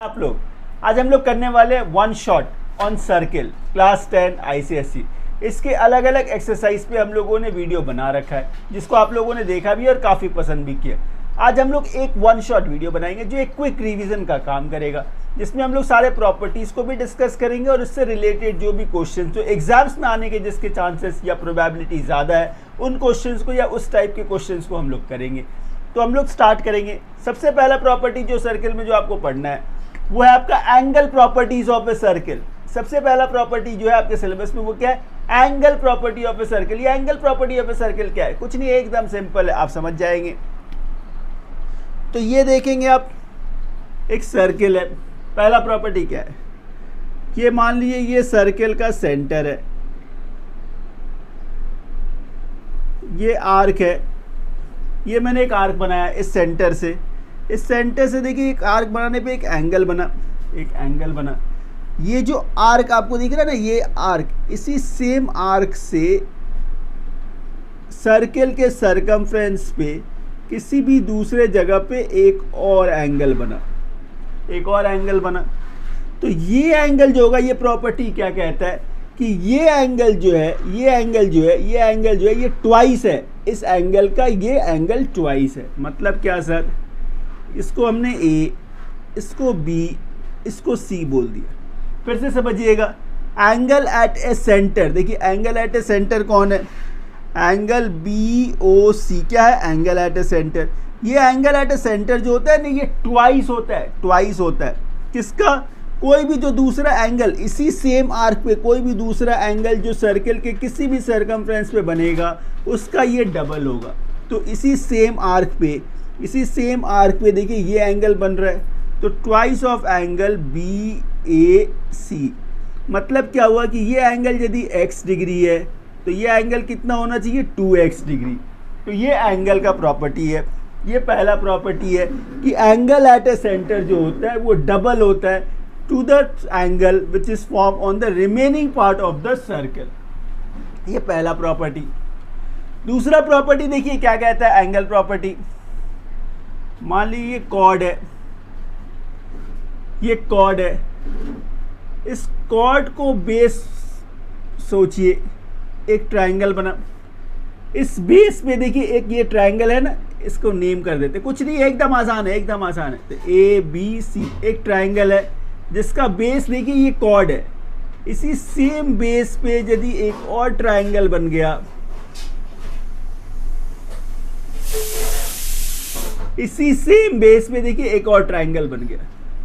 आप लोग आज हम लोग करने वाले हैं one shot on circle class 10 ICSE. इसके अलग अलग एक्सरसाइज पे हम लोगों ने वीडियो बना रखा है जिसको आप लोगों ने देखा भी और काफ़ी पसंद भी किया। आज हम लोग एक वन शॉट वीडियो बनाएंगे जो एक क्विक रिवीजन का काम करेगा, जिसमें हम लोग सारे प्रॉपर्टीज़ को भी डिस्कस करेंगे और उससे रिलेटेड जो भी क्वेश्चन जो एग्जाम्स में आने के जिसके चांसेस या प्रोबेबिलिटी ज़्यादा है उन क्वेश्चंस को या उस टाइप के क्वेश्चंस को हम लोग करेंगे। तो हम लोग स्टार्ट करेंगे। सबसे पहला प्रॉपर्टी जो सर्किल में जो आपको पढ़ना है वो है आपका angle properties of a circle. सबसे पहला प्रॉपर्टी जो है आपके सिलेबस में वो क्या है? Angle property of a circle. ये angle property of a circle क्या है? कुछ नहीं, एकदम सिंपल है, आप समझ जाएंगे। तो ये देखेंगे आप, एक सर्किल है। पहला प्रॉपर्टी क्या है? ये मान लीजिए ये सर्किल का सेंटर है, ये आर्क है, ये मैंने एक आर्क बनाया इस सेंटर से। इस सेंटर से देखिए एक आर्क बनाने पे एक एंगल बना, एक एंगल बना। ये जो आर्क आपको दिख रहा है ना, ये आर्क, इसी सेम आर्क से सर्किल के सरकमफ्रेंस पे किसी भी दूसरे जगह पे एक और एंगल बना, एक और एंगल बना। तो ये एंगल जो होगा, ये प्रॉपर्टी क्या कहता है कि ये एंगल जो है, ये एंगल जो है, ये एंगल जो है, ये ट्वाइस है इस एंगल का, ये एंगल ट्वाइस है। मतलब क्या सर? इसको हमने ए, इसको बी, इसको सी बोल दिया। फिर से समझिएगा, एंगल एट ए सेंटर, देखिए एंगल एट ए सेंटर कौन है? एंगल बी ओ सी। क्या है? Angle at a centre. ये एंगल एट ए सेंटर जो होता है ना, ये ट्वाइस होता है, ट्वाइस होता है किसका? कोई भी जो दूसरा एंगल इसी सेम आर्क पे, कोई भी दूसरा एंगल जो सर्किल के किसी भी सरकमफ्रेंस पे बनेगा उसका ये डबल होगा। तो इसी सेम आर्क पे, इसी सेम आर्क पे देखिए ये एंगल बन रहा है, तो ट्वाइस ऑफ एंगल बी ए सी। मतलब क्या हुआ कि ये एंगल यदि x डिग्री है तो ये एंगल कितना होना चाहिए? 2x degree. तो ये एंगल का प्रॉपर्टी है। ये पहला प्रॉपर्टी है कि एंगल एट ए सेंटर जो होता है वो डबल होता है to the angle which is form on the remaining part of the circle. ये पहला प्रॉपर्टी। दूसरा प्रॉपर्टी देखिए क्या कहता है एंगल प्रॉपर्टी। मान लीजिए ये कॉर्ड है, ये कॉर्ड है, इस कॉर्ड को बेस सोचिए, एक ट्रायंगल बना। इस बेस पे देखिए एक ये ट्रायंगल है ना, इसको नेम कर देते, कुछ नहीं, एकदम आसान है, एकदम आसान है। तो ए बी सी एक ट्रायंगल है जिसका बेस देखिए ये कॉर्ड है। इसी सेम बेस पे यदि एक और ट्रायंगल बन गया, इसी सेम बेस पे देखिए एक और ट्रायंगल बन गया,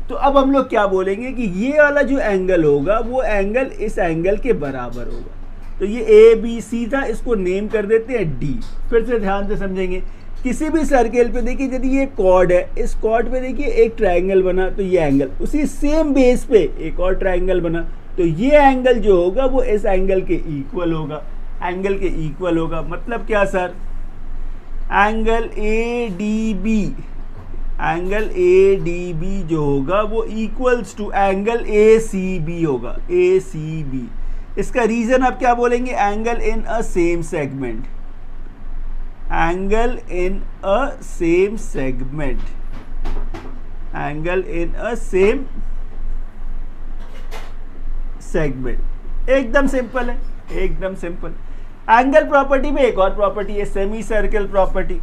तो अब हम लोग क्या बोलेंगे कि ये वाला जो एंगल होगा वो एंगल इस एंगल के बराबर होगा। तो ये ए बी सी था, इसको नेम कर देते हैं डी। फिर से ध्यान से समझेंगे, किसी भी सर्किल पे देखिए यदि ये कॉर्ड है, इस कॉर्ड पे देखिए एक ट्रायंगल बना, तो ये एंगल उसी सेम बेस पे एक और ट्रायंगल बना, तो ये एंगल जो होगा वो इस एंगल के इक्वल होगा, एंगल के इक्वल होगा। मतलब क्या sir? Angle A D B, angle A D B जो होगा वो equals to angle A C B होगा, ए सी बी। इसका रीजन आप क्या बोलेंगे? Angle in a same segment, angle in a same segment, angle in a same segment. एकदम simple है, एकदम सिंपल। एंगल प्रॉपर्टी में एक और प्रॉपर्टी है सेमी सर्कल प्रॉपर्टी।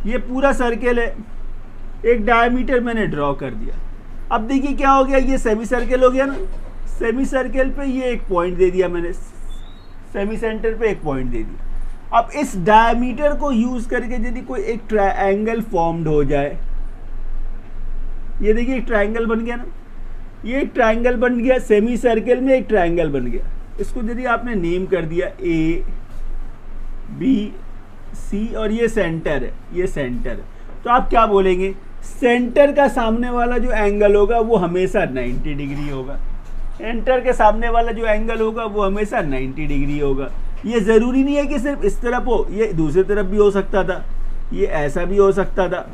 ये पूरा सर्कल है, एक डायमीटर मैंने ड्रॉ कर दिया। अब देखिए क्या हो गया, ये सेमी सर्कल हो गया ना, सेमी सर्कल पे ये एक पॉइंट दे दिया मैंने, सेमी सेंटर पे एक पॉइंट दे दिया। अब इस डायमीटर को यूज करके यदि कोई एक ट्रायंगल फॉर्म्ड हो जाए, ये देखिए एक ट्रायंगल बन गया ना, ये एक ट्रायंगल बन गया, सेमी सर्कल में एक ट्रायंगल बन गया। इसको यदि आपने नेम कर दिया ए बी सी और ये सेंटर है, ये सेंटर है, तो आप क्या बोलेंगे? सेंटर का सामने वाला जो एंगल होगा वो हमेशा 90 डिग्री होगा। सेंटर के सामने वाला जो एंगल होगा वो हमेशा 90 डिग्री होगा। ये ज़रूरी नहीं है कि सिर्फ इस तरफ हो, ये दूसरी तरफ भी हो सकता था, ये ऐसा भी हो सकता था,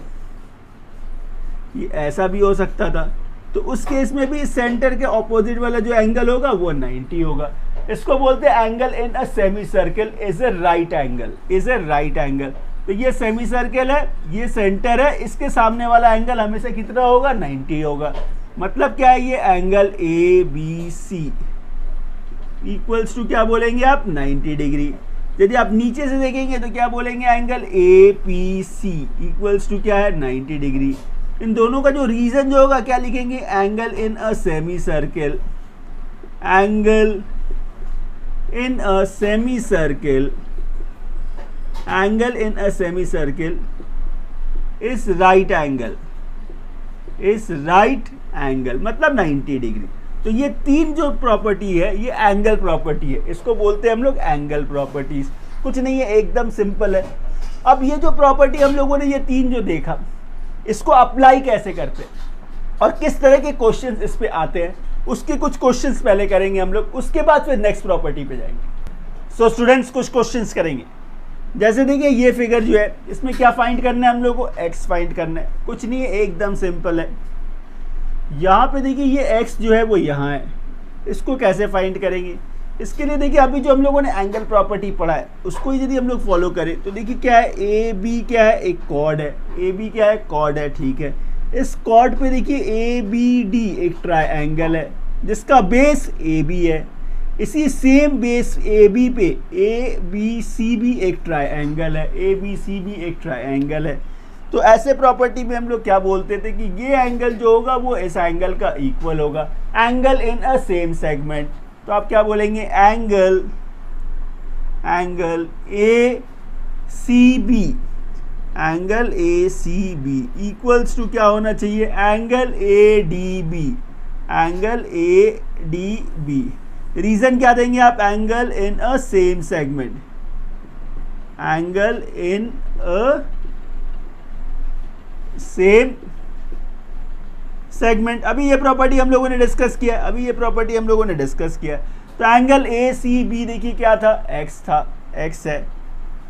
ये ऐसा भी हो सकता था। तो उस केस में भी सेंटर के ऑपोजिट वाला जो एंगल होगा वो 90 होगा। इसको बोलते हैं angle in a semi circle is a right angle, is a right angle. तो ये सेमी सर्कल है, ये सेंटर है, इसके सामने वाला एंगल हमेशा कितना होगा? 90 होगा। मतलब क्या है ये angle A B C equals to क्या बोलेंगे आप 90 डिग्री। यदि आप नीचे से देखेंगे तो क्या बोलेंगे angle A P C equals to क्या है 90 डिग्री। इन दोनों का जो रीजन जो होगा क्या लिखेंगे angle in a semi circle, angle in a semi circle, angle in a semi circle is right angle, is right angle मतलब 90 डिग्री। तो ये तीन जो प्रॉपर्टी है ये एंगल प्रॉपर्टी है, इसको बोलते हैं हम लोग एंगल प्रॉपर्टीज। कुछ नहीं है, एकदम सिंपल है। अब ये जो प्रॉपर्टी हम लोगों ने ये तीन जो देखा, इसको अप्लाई कैसे करते हैं और किस तरह के क्वेश्चंस इस पे आते हैं, उसके कुछ क्वेश्चंस पहले करेंगे हम लोग, उसके बाद फिर नेक्स्ट प्रॉपर्टी पे जाएंगे। सो स्टूडेंट्स कुछ क्वेश्चंस करेंगे। जैसे देखिए ये फिगर जो है इसमें क्या फाइंड करना है हम लोग को, एक्स फाइंड करना है। कुछ नहीं है, एकदम सिंपल है। यहाँ पे देखिए ये एक्स जो है वो यहाँ है, इसको कैसे फाइंड करेंगे। इसके लिए देखिए अभी जो हम लोगों ने एंगल प्रॉपर्टी पढ़ा है उसको यदि हम लोग फॉलो करें तो देखिए क्या है, ए बी क्या है, एक कॉर्ड है, ए बी क्या है, कॉर्ड है, ठीक है। इस कॉर्ड पे देखिए ए बी डी एक ट्रायंगल है जिसका बेस ए बी है। इसी सेम बेस ए बी पे ए बी सी भी एक ट्रायंगल है, ए बी सी भी एक ट्रायंगल है। तो ऐसे प्रॉपर्टी में हम लोग क्या बोलते थे कि ये एंगल जो होगा वो इस एंगल का इक्वल होगा, angle in a same segment. तो आप क्या बोलेंगे angle, angle A C B, angle A C B equals to क्या होना चाहिए, angle A D B, angle A D B. Reason क्या देंगे आप, angle in a same segment, angle in a same segment. अभी ये प्रॉपर्टी हम लोगों ने डिस्कस किया, अभी ये प्रॉपर्टी हम लोगों ने डिस्कस किया। तो एंगल ए सी बी देखिए क्या था, एक्स था, एक्स है।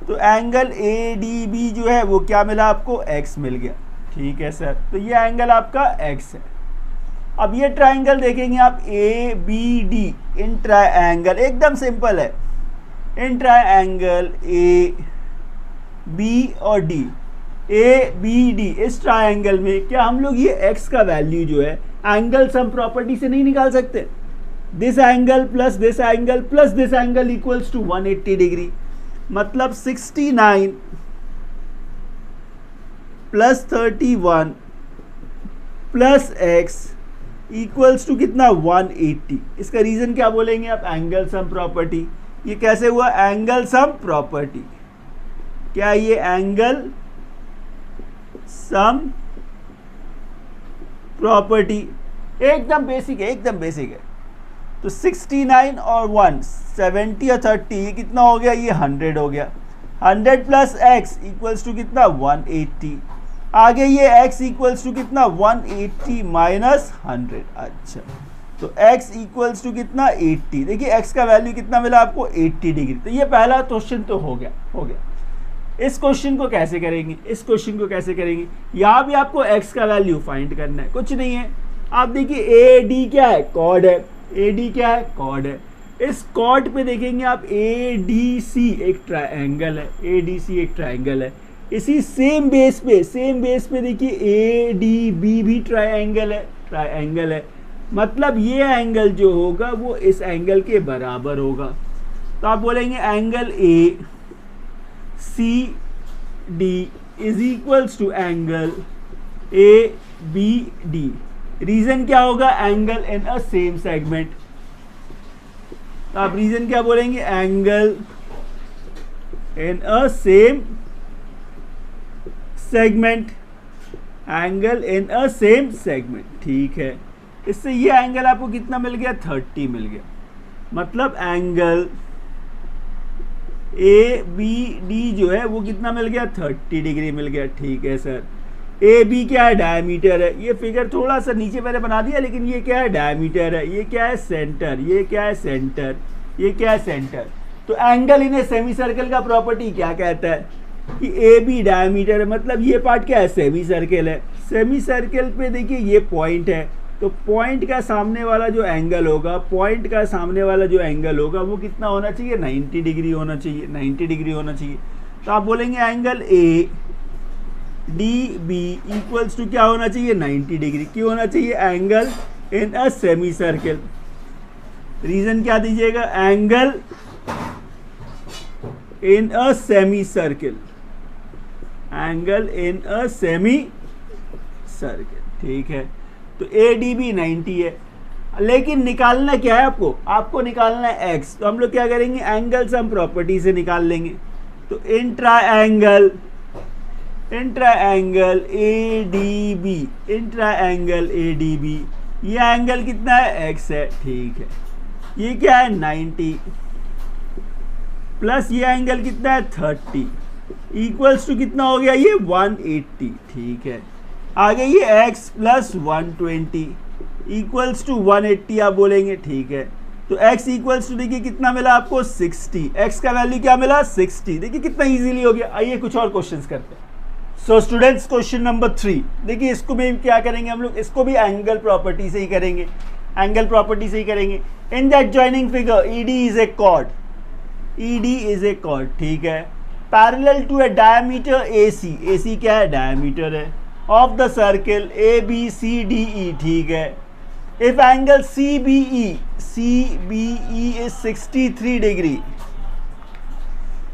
तो एंगल ए डी बी जो है वो क्या मिला आपको, एक्स मिल गया, ठीक है सर। तो ये एंगल आपका एक्स है। अब ये ट्राइंगल देखेंगे आप A B D in triangle, एकदम सिंपल है। इन ट्राइंगल ए बी और डी, ए बी डी इस ट्राइंगल में क्या हम लोग ये एक्स का वैल्यू जो है एंगल सम प्रॉपर्टी से नहीं निकाल सकते। This angle plus this angle plus this angle equals to 180 degree. मतलब 69 plus 31 plus x equals to कितना, 180। इसका रीजन क्या बोलेंगे आप, एंगल सम प्रॉपर्टी। ये कैसे हुआ, एंगल सम प्रॉपर्टी। क्या ये एंगल सम प्रॉपर्टी, एकदम बेसिक है, एकदम बेसिक है। तो 69 और 1 70 और 30 ये कितना हो गया, ये 100 हो गया। 100 प्लस एक्स इक्वल्स टू कितना, 180। आगे ये x इक्वल्स टू कितना, 180 माइनस 100। अच्छा, तो x इक्वल्स टू कितना, 80। देखिए x का वैल्यू कितना मिला आपको, 80 डिग्री। तो ये पहला क्वेश्चन तो हो गया, हो गया। इस क्वेश्चन को कैसे करेंगे, इस क्वेश्चन को कैसे करेंगे, यहाँ भी आपको x का वैल्यू फाइंड करना है। कुछ नहीं है, आप देखिए ए डी क्या है, कॉर्ड है, ए डी क्या है, कॉर्ड है। इस कॉर्ड पे देखेंगे आप ए डी सी एक ट्रायंगल है, ए डी सी एक ट्रायंगल है। इसी सेम बेस पे देखिए ए डी बी भी ट्रायंगल है, ट्रायंगल है। मतलब ये एंगल जो होगा वो इस एंगल के बराबर होगा। तो आप बोलेंगे angle A C D is equals to angle A B D. Reason क्या होगा, angle in a same segment. तो आप रीजन क्या बोलेंगे, angle in a same segment, angle in a same segment, ठीक है। इससे ये एंगल आपको कितना मिल गया, 30 मिल गया। मतलब एंगल ए बी डी जो है वो कितना मिल गया, 30 डिग्री मिल गया, ठीक है सर। ए बी क्या है, डायमीटर है। ये फिगर थोड़ा सा नीचे मैंने बना दिया, लेकिन ये क्या है, डायमीटर है। ये क्या है, सेंटर। ये क्या है, सेंटर। ये क्या है, सेंटर। तो angle in a semi circle का प्रॉपर्टी क्या कहता है कि ए बी डायमीटर है। मतलब ये पार्ट क्या है, सेमी सर्कल है। सेमी सर्कल पे देखिए ये पॉइंट है, तो पॉइंट का सामने वाला जो एंगल होगा, पॉइंट का सामने वाला जो एंगल होगा वो कितना होना चाहिए, 90 डिग्री होना चाहिए, 90 डिग्री होना चाहिए। तो आप बोलेंगे angle A D B equals to क्या होना चाहिए 90 डिग्री। क्यों होना चाहिए? Angle in a semi circle. Reason क्या दीजिएगा? Angle in a semi circle, angle in a semi circle. ठीक है, तो ए डी बी 90 है, लेकिन निकालना क्या है आपको? आपको निकालना है एक्स। तो हम लोग क्या करेंगे? एंगल सम प्रॉपर्टी से निकाल लेंगे। तो intra angle A D B, intra angle A D B, ये एंगल कितना है? एक्स है। ठीक है, ये क्या है? 90 प्लस ये एंगल कितना है? 30 इक्वल्स टू कितना हो गया? ये 180। ठीक है, आगे ये x प्लस 120 इक्वल्स टू 180 आप बोलेंगे। ठीक है, तो x इक्वल्स टू देखिए कितना मिला आपको? 60। x का वैल्यू क्या मिला? 60। देखिए कितना इजीली हो गया। आइए कुछ और क्वेश्चंस करते हैं। सो स्टूडेंट्स, क्वेश्चन नंबर 3 देखिए, इसको भी क्या करेंगे हम लोग? इसको भी एंगल प्रॉपर्टी से ही करेंगे, एंगल प्रॉपर्टी से ही करेंगे। In that joining figure ED is a chord, ED is a chord. ठीक है, parallel to a diameter AC, AC क्या है? डायमीटर है, ऑफ द सर्किल ABCDE। ठीक है, if angle CBE is 63 degree,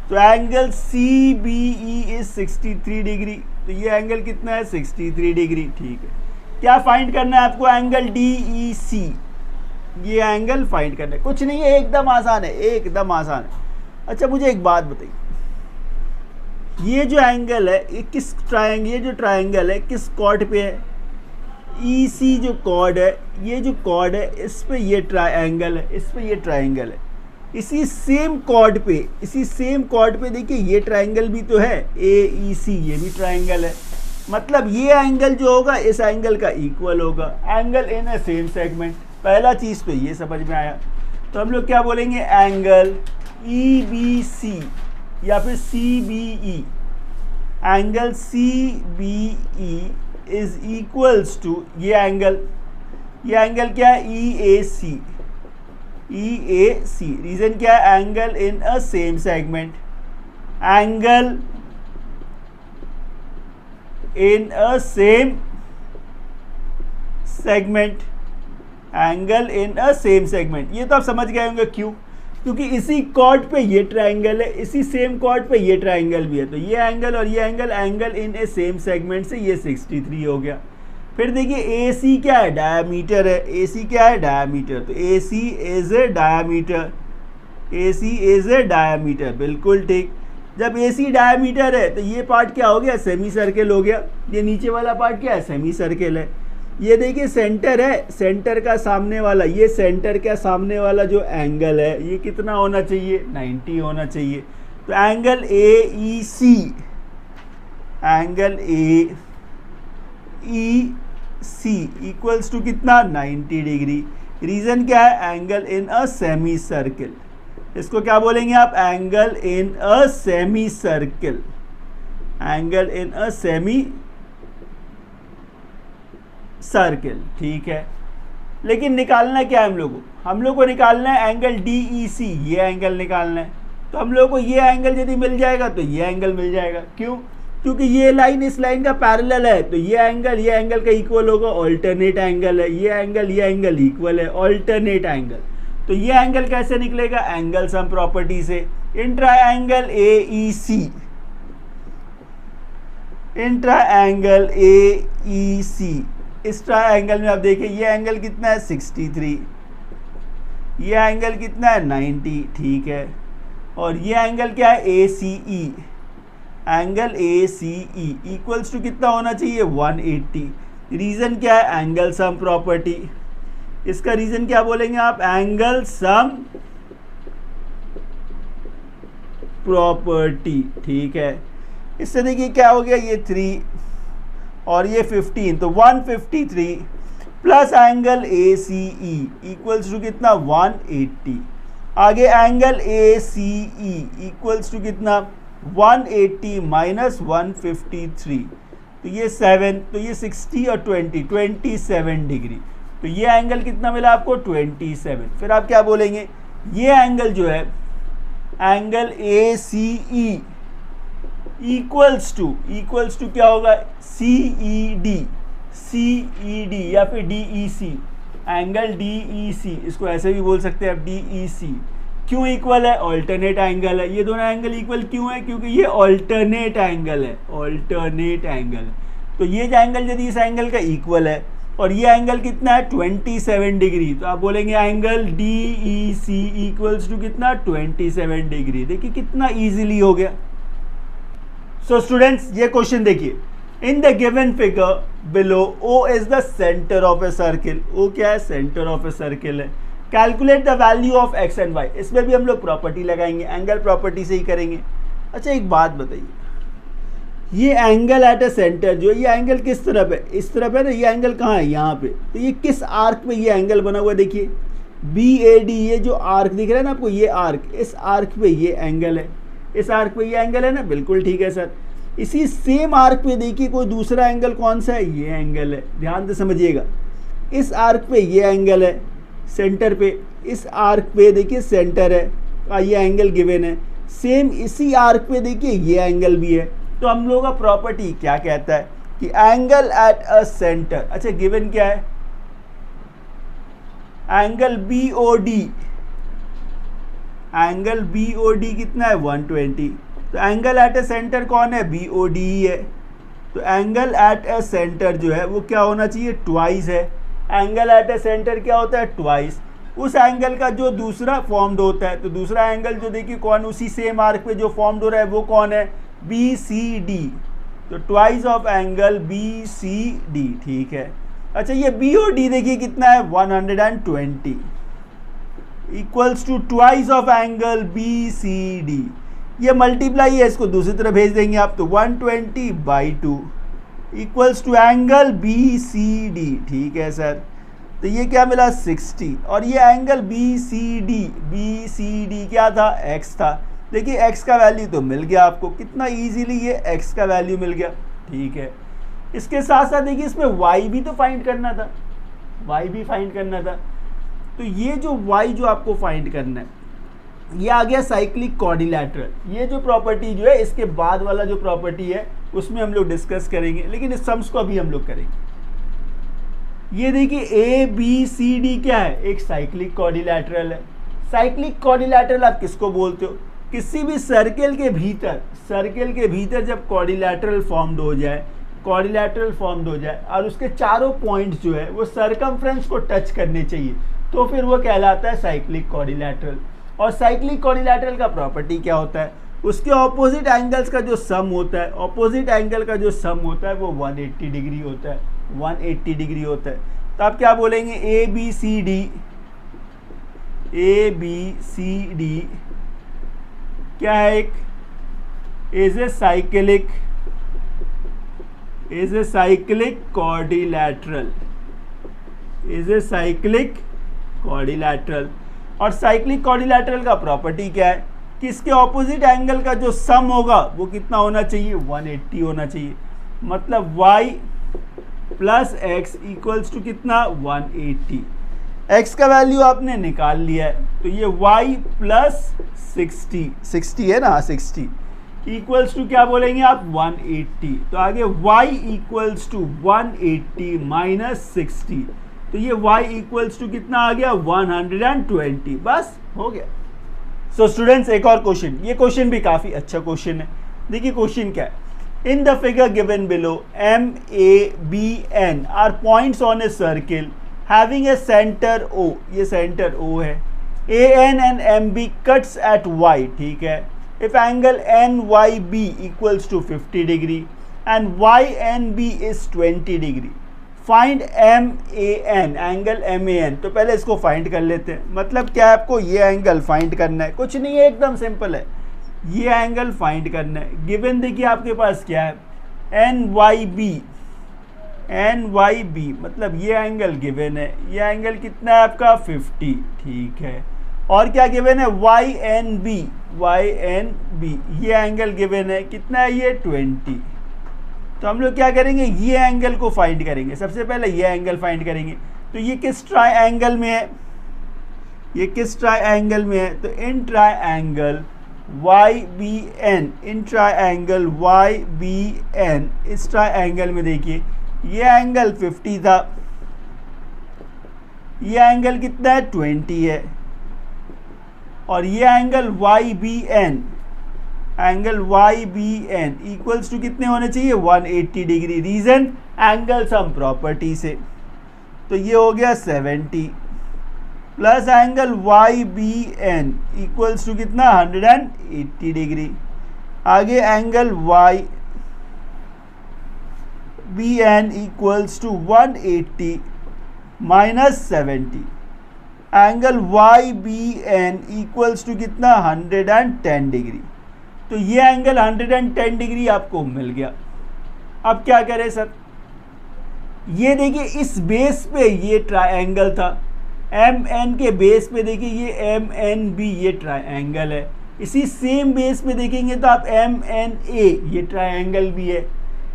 तो एंगल CBE इज 63 डिग्री, तो ये एंगल कितना है? 63 डिग्री। ठीक है, क्या फाइंड करना है आपको? एंगल DEC, ये एंगल फाइंड करना है। कुछ नहीं है, एकदम आसान है, एकदम आसान है। अच्छा मुझे एक बात बताइए, ये जो एंगल है ये किस ट्रायंगल, ये जो ट्रायंगल है किस कॉर्ड पे है? EC जो कॉर्ड है, ये जो कॉर्ड है इस पे ये ट्रायंगल है, इस पे ये ट्रायंगल है। इसी सेम कॉर्ड पे देखिए ये ट्रायंगल भी तो है AEC, ये भी ट्रायंगल है। मतलब ये एंगल जो होगा इस एंगल का इक्वल होगा, angle in a same segment. पहला चीज़ तो ये समझ में आया। तो हम लोग क्या बोलेंगे? एंगल EBC या फिर CBE, angle CBE is equals to ये एंगल क्या है? EAC। रीजन क्या है? Angle in a same segment, angle in a same segment, angle in a same segment. ये तो आप समझ गए होंगे क्यों? क्योंकि इसी कॉर्ड पे ये ट्रायंगल है, इसी सेम कॉर्ड पे ये ट्रायंगल भी है। तो ये एंगल और ये angle in A same segment से ये 63 हो गया। फिर देखिए AC क्या है? डायमीटर है। AC क्या है? डायमीटर। तो AC is a diameter, AC is a diameter. बिल्कुल ठीक। जब AC डायमीटर है तो ये पार्ट क्या हो गया? सेमी सर्किल हो गया। ये नीचे वाला पार्ट क्या है? सेमी सर्किल है। ये देखिए सेंटर है, सेंटर का सामने वाला, ये सेंटर का सामने वाला जो एंगल है ये कितना होना चाहिए? 90 होना चाहिए। तो angle AEC, angle AEC equals to कितना? 90 डिग्री। रीजन क्या है? Angle in a semi circle. इसको क्या बोलेंगे आप? Angle in a semi circle, angle in a semi circle. ठीक है, लेकिन निकालना क्या है हम लोग को निकालना है एंगल DEC, ये एंगल निकालना है। तो हम लोग को ये एंगल यदि मिल जाएगा तो ये एंगल मिल जाएगा। क्यों? क्योंकि ये लाइन इस लाइन का पैरेलल है, तो ये एंगल का इक्वल होगा, ऑल्टरनेट एंगल है। ये एंगल इक्वल है, ऑल्टरनेट एंगल। तो ये एंगल कैसे निकलेगा? एंगल सम प्रॉपर्टी से। Intra angle AEC, intra angle AEC, इस ट्रायंगल में आप देखिए ये एंगल कितना है? 63, ये एंगल कितना है? 90। ठीक है, और ये एंगल क्या है? ACE, angle ACE equals to कितना होना चाहिए? 180। रीजन क्या है? Angle sum property. इसका रीजन क्या बोलेंगे आप? Angle sum property. ठीक है, इससे देखिए क्या हो गया? ये 3 और ये 15, तो 153 plus angle ACE equals to कितना? 180। आगे एंगल ACE इक्वल्स टू कितना? 180 माइनस 153, तो ये 7, तो ये 60 और 27 डिग्री। तो ये एंगल कितना मिला आपको? 27। फिर आप क्या बोलेंगे? ये एंगल जो है एंगल ACE इक्वल्स टू क्या होगा, सी ई डी या फिर डी ई सी, एंगल डी ई सी, इसको ऐसे भी बोल सकते हैं आप, डी ई सी। क्यों इक्वल है, ऑल्टरनेट एंगल है, ये दोनों एंगल इक्वल क्यों है, क्योंकि ये ऑल्टरनेट एंगल है, ऑल्टरनेट एंगल। तो ये जो एंगल यदि इस एंगल का इक्वल है और ये एंगल कितना है 27 डिग्री, तो आप बोलेंगे angle D E C equals to कितना 27 डिग्री। देखिए कितना इजीली हो गया। सो स्टूडेंट्स ये क्वेश्चन देखिए, in the given figure below O is the centre of a circle. O क्या है, सेंटर ऑफ ए सर्किल है। Calculate the value of x and y, इसमें भी हम लोग प्रॉपर्टी लगाएंगे, एंगल प्रॉपर्टी से ही करेंगे। अच्छा एक बात बताइए, ये एंगल एट ए सेंटर जो है, ये एंगल किस तरफ है, इस तरफ है ना, ये एंगल कहाँ है, यहाँ पे। तो ये किस आर्क पे ये एंगल बना हुआ है, देखिए बी ए डी, ये जो आर्क दिख रहा है ना आपको, ये आर्क, इस आर्क पे ये एंगल है, इस आर्क पे ये एंगल है ना, बिल्कुल ठीक है सर। इसी सेम आर्क पे देखिए कोई दूसरा एंगल कौन सा है, ये एंगल है, ध्यान से समझिएगा। इस आर्क पे ये एंगल है सेंटर पे, इस आर्क पे देखिए सेंटर है, ये एंगल गिवन है। सेम इसी आर्क पे देखिए ये एंगल भी है। तो हम लोगों का प्रॉपर्टी क्या कहता है कि एंगल एट अ सेंटर, अच्छा गिवन क्या है, angle B O D, angle B O D कितना है 120। तो एंगल एट ए सेंटर कौन है, बी ओ डी ही है। तो एंगल एट ए सेंटर जो है वो क्या होना चाहिए, ट्वाइस है। एंगल एट ए सेंटर क्या होता है, ट्वाइस उस एंगल का जो दूसरा फॉर्म्ड होता है। तो दूसरा एंगल जो देखिए कौन, उसी सेम आर्क पे जो फॉर्म्ड हो रहा है वो कौन है, बी सी डी। तो twice of angle B C D, ठीक है। अच्छा ये बी ओ डी देखिए कितना है 120 equals to twice of angle B C D. ये मल्टीप्लाई है, इसको दूसरी तरफ भेज देंगे आप, तो 120/2 equals to angle B C D, ठीक है सर। तो ये क्या मिला 60, और ये एंगल बी सी डी क्या था, एक्स था। देखिए एक्स का वैल्यू तो मिल गया आपको, कितना इजीली ये एक्स का वैल्यू मिल गया, ठीक है। इसके साथ साथ देखिए इसमें वाई भी तो फाइंड करना था, वाई भी फाइंड करना था। तो ये जो वाई जो आपको फाइंड करना है, ये आ गया साइक्लिक क्वाड्रिलैटरल। ये जो प्रॉपर्टी जो है इसके बाद वाला जो प्रॉपर्टी है उसमें हम लोग डिस्कस करेंगे, लेकिन इस सम्स को अभी हम लोग करेंगे। ये देखिए ए बी सी डी क्या है, एक साइक्लिक क्वाड्रिलैटरल है। साइक्लिक क्वाड्रिलैटरल आप किसको बोलते हो, किसी भी सर्किल के भीतर जब क्वाड्रिलैटरल फॉर्म्ड हो जाए, और उसके चारों पॉइंट्स जो है वो सर्कमफ्रेंस को टच करने चाहिए, तो फिर वो कहलाता है साइक्लिक क्वाड्रिलैटरल। और साइक्लिक क्वाड्रिलैटरल का प्रॉपर्टी क्या होता है, उसके ऑपोजिट एंगल्स का जो सम होता है, ऑपोजिट एंगल का जो सम होता है वो 180 डिग्री होता है, 180 डिग्री होता है। तो आप क्या बोलेंगे, ए बी सी डी क्या है, एक इज ए साइक्लिक क्वाड्रिलैटरल। और साइक्लिक क्वाड्रिलैटरल का प्रॉपर्टी क्या है कि इसके ऑपोजिट एंगल का जो सम होगा वो कितना होना चाहिए, 180 होना चाहिए। मतलब y plus x equals to कितना 180। x का वैल्यू आपने निकाल लिया है, तो ये y प्लस 60 है ना, 60 इक्वल्स टू क्या बोलेंगे आप 180। तो आगे y इक्वल्स टू 180 माइनस 60, तो ये y इक्वल्स टू कितना आ गया 120। बस हो गया। सो स्टूडेंट्स एक और क्वेश्चन, ये क्वेश्चन भी काफ़ी अच्छा क्वेश्चन है। देखिए क्वेश्चन क्या है, in the figure given below M A B N are points on a circle having a centre O, ये सेंटर O है। A N and M B cuts at Y, ठीक है। If angle N Y B equals to 50 degree and Y N B is 20 degree, find M A N, angle M A N. तो पहले इसको find कर लेते हैं। मतलब क्या है, आपको ये एंगल फाइंड करना है, कुछ नहीं है, एकदम सिंपल है। ये एंगल फाइंड करना है। गिवन देखिए आपके पास क्या है, एन वाई बी, मतलब ये एंगल गिवन है। ये एंगल कितना है आपका 50, ठीक है। और क्या गिवन है, वाई एन बी, ये एंगल गिवन है, कितना है ये 20। तो हम लोग क्या करेंगे, ये एंगल को फाइंड करेंगे। सबसे पहले ये एंगल फाइंड करेंगे। तो ये किस ट्रायंगल में है, तो in triangle YBN in triangle YBN, इस ट्रायंगल में देखिए ये एंगल 50 था, ये एंगल कितना है 20 है, और ये angle YBN, angle YBN equals to कितने होने चाहिए 180 degree. Reason angle sum property से, तो ये हो गया 70 plus angle YBN equals to कितना 180 डिग्री। आगे angle YBN equals to 180 minus 70, angle YBN equals to कितना 110 डिग्री। तो ये एंगल 110 डिग्री आपको मिल गया। अब क्या करें सर, ये देखिए इस बेस पे ये ट्रायंगल था, MN के बेस पे देखिए ये MNB ये ट्रायंगल है, इसी सेम बेस पे देखेंगे तो आप MNA ये ट्रायंगल भी है,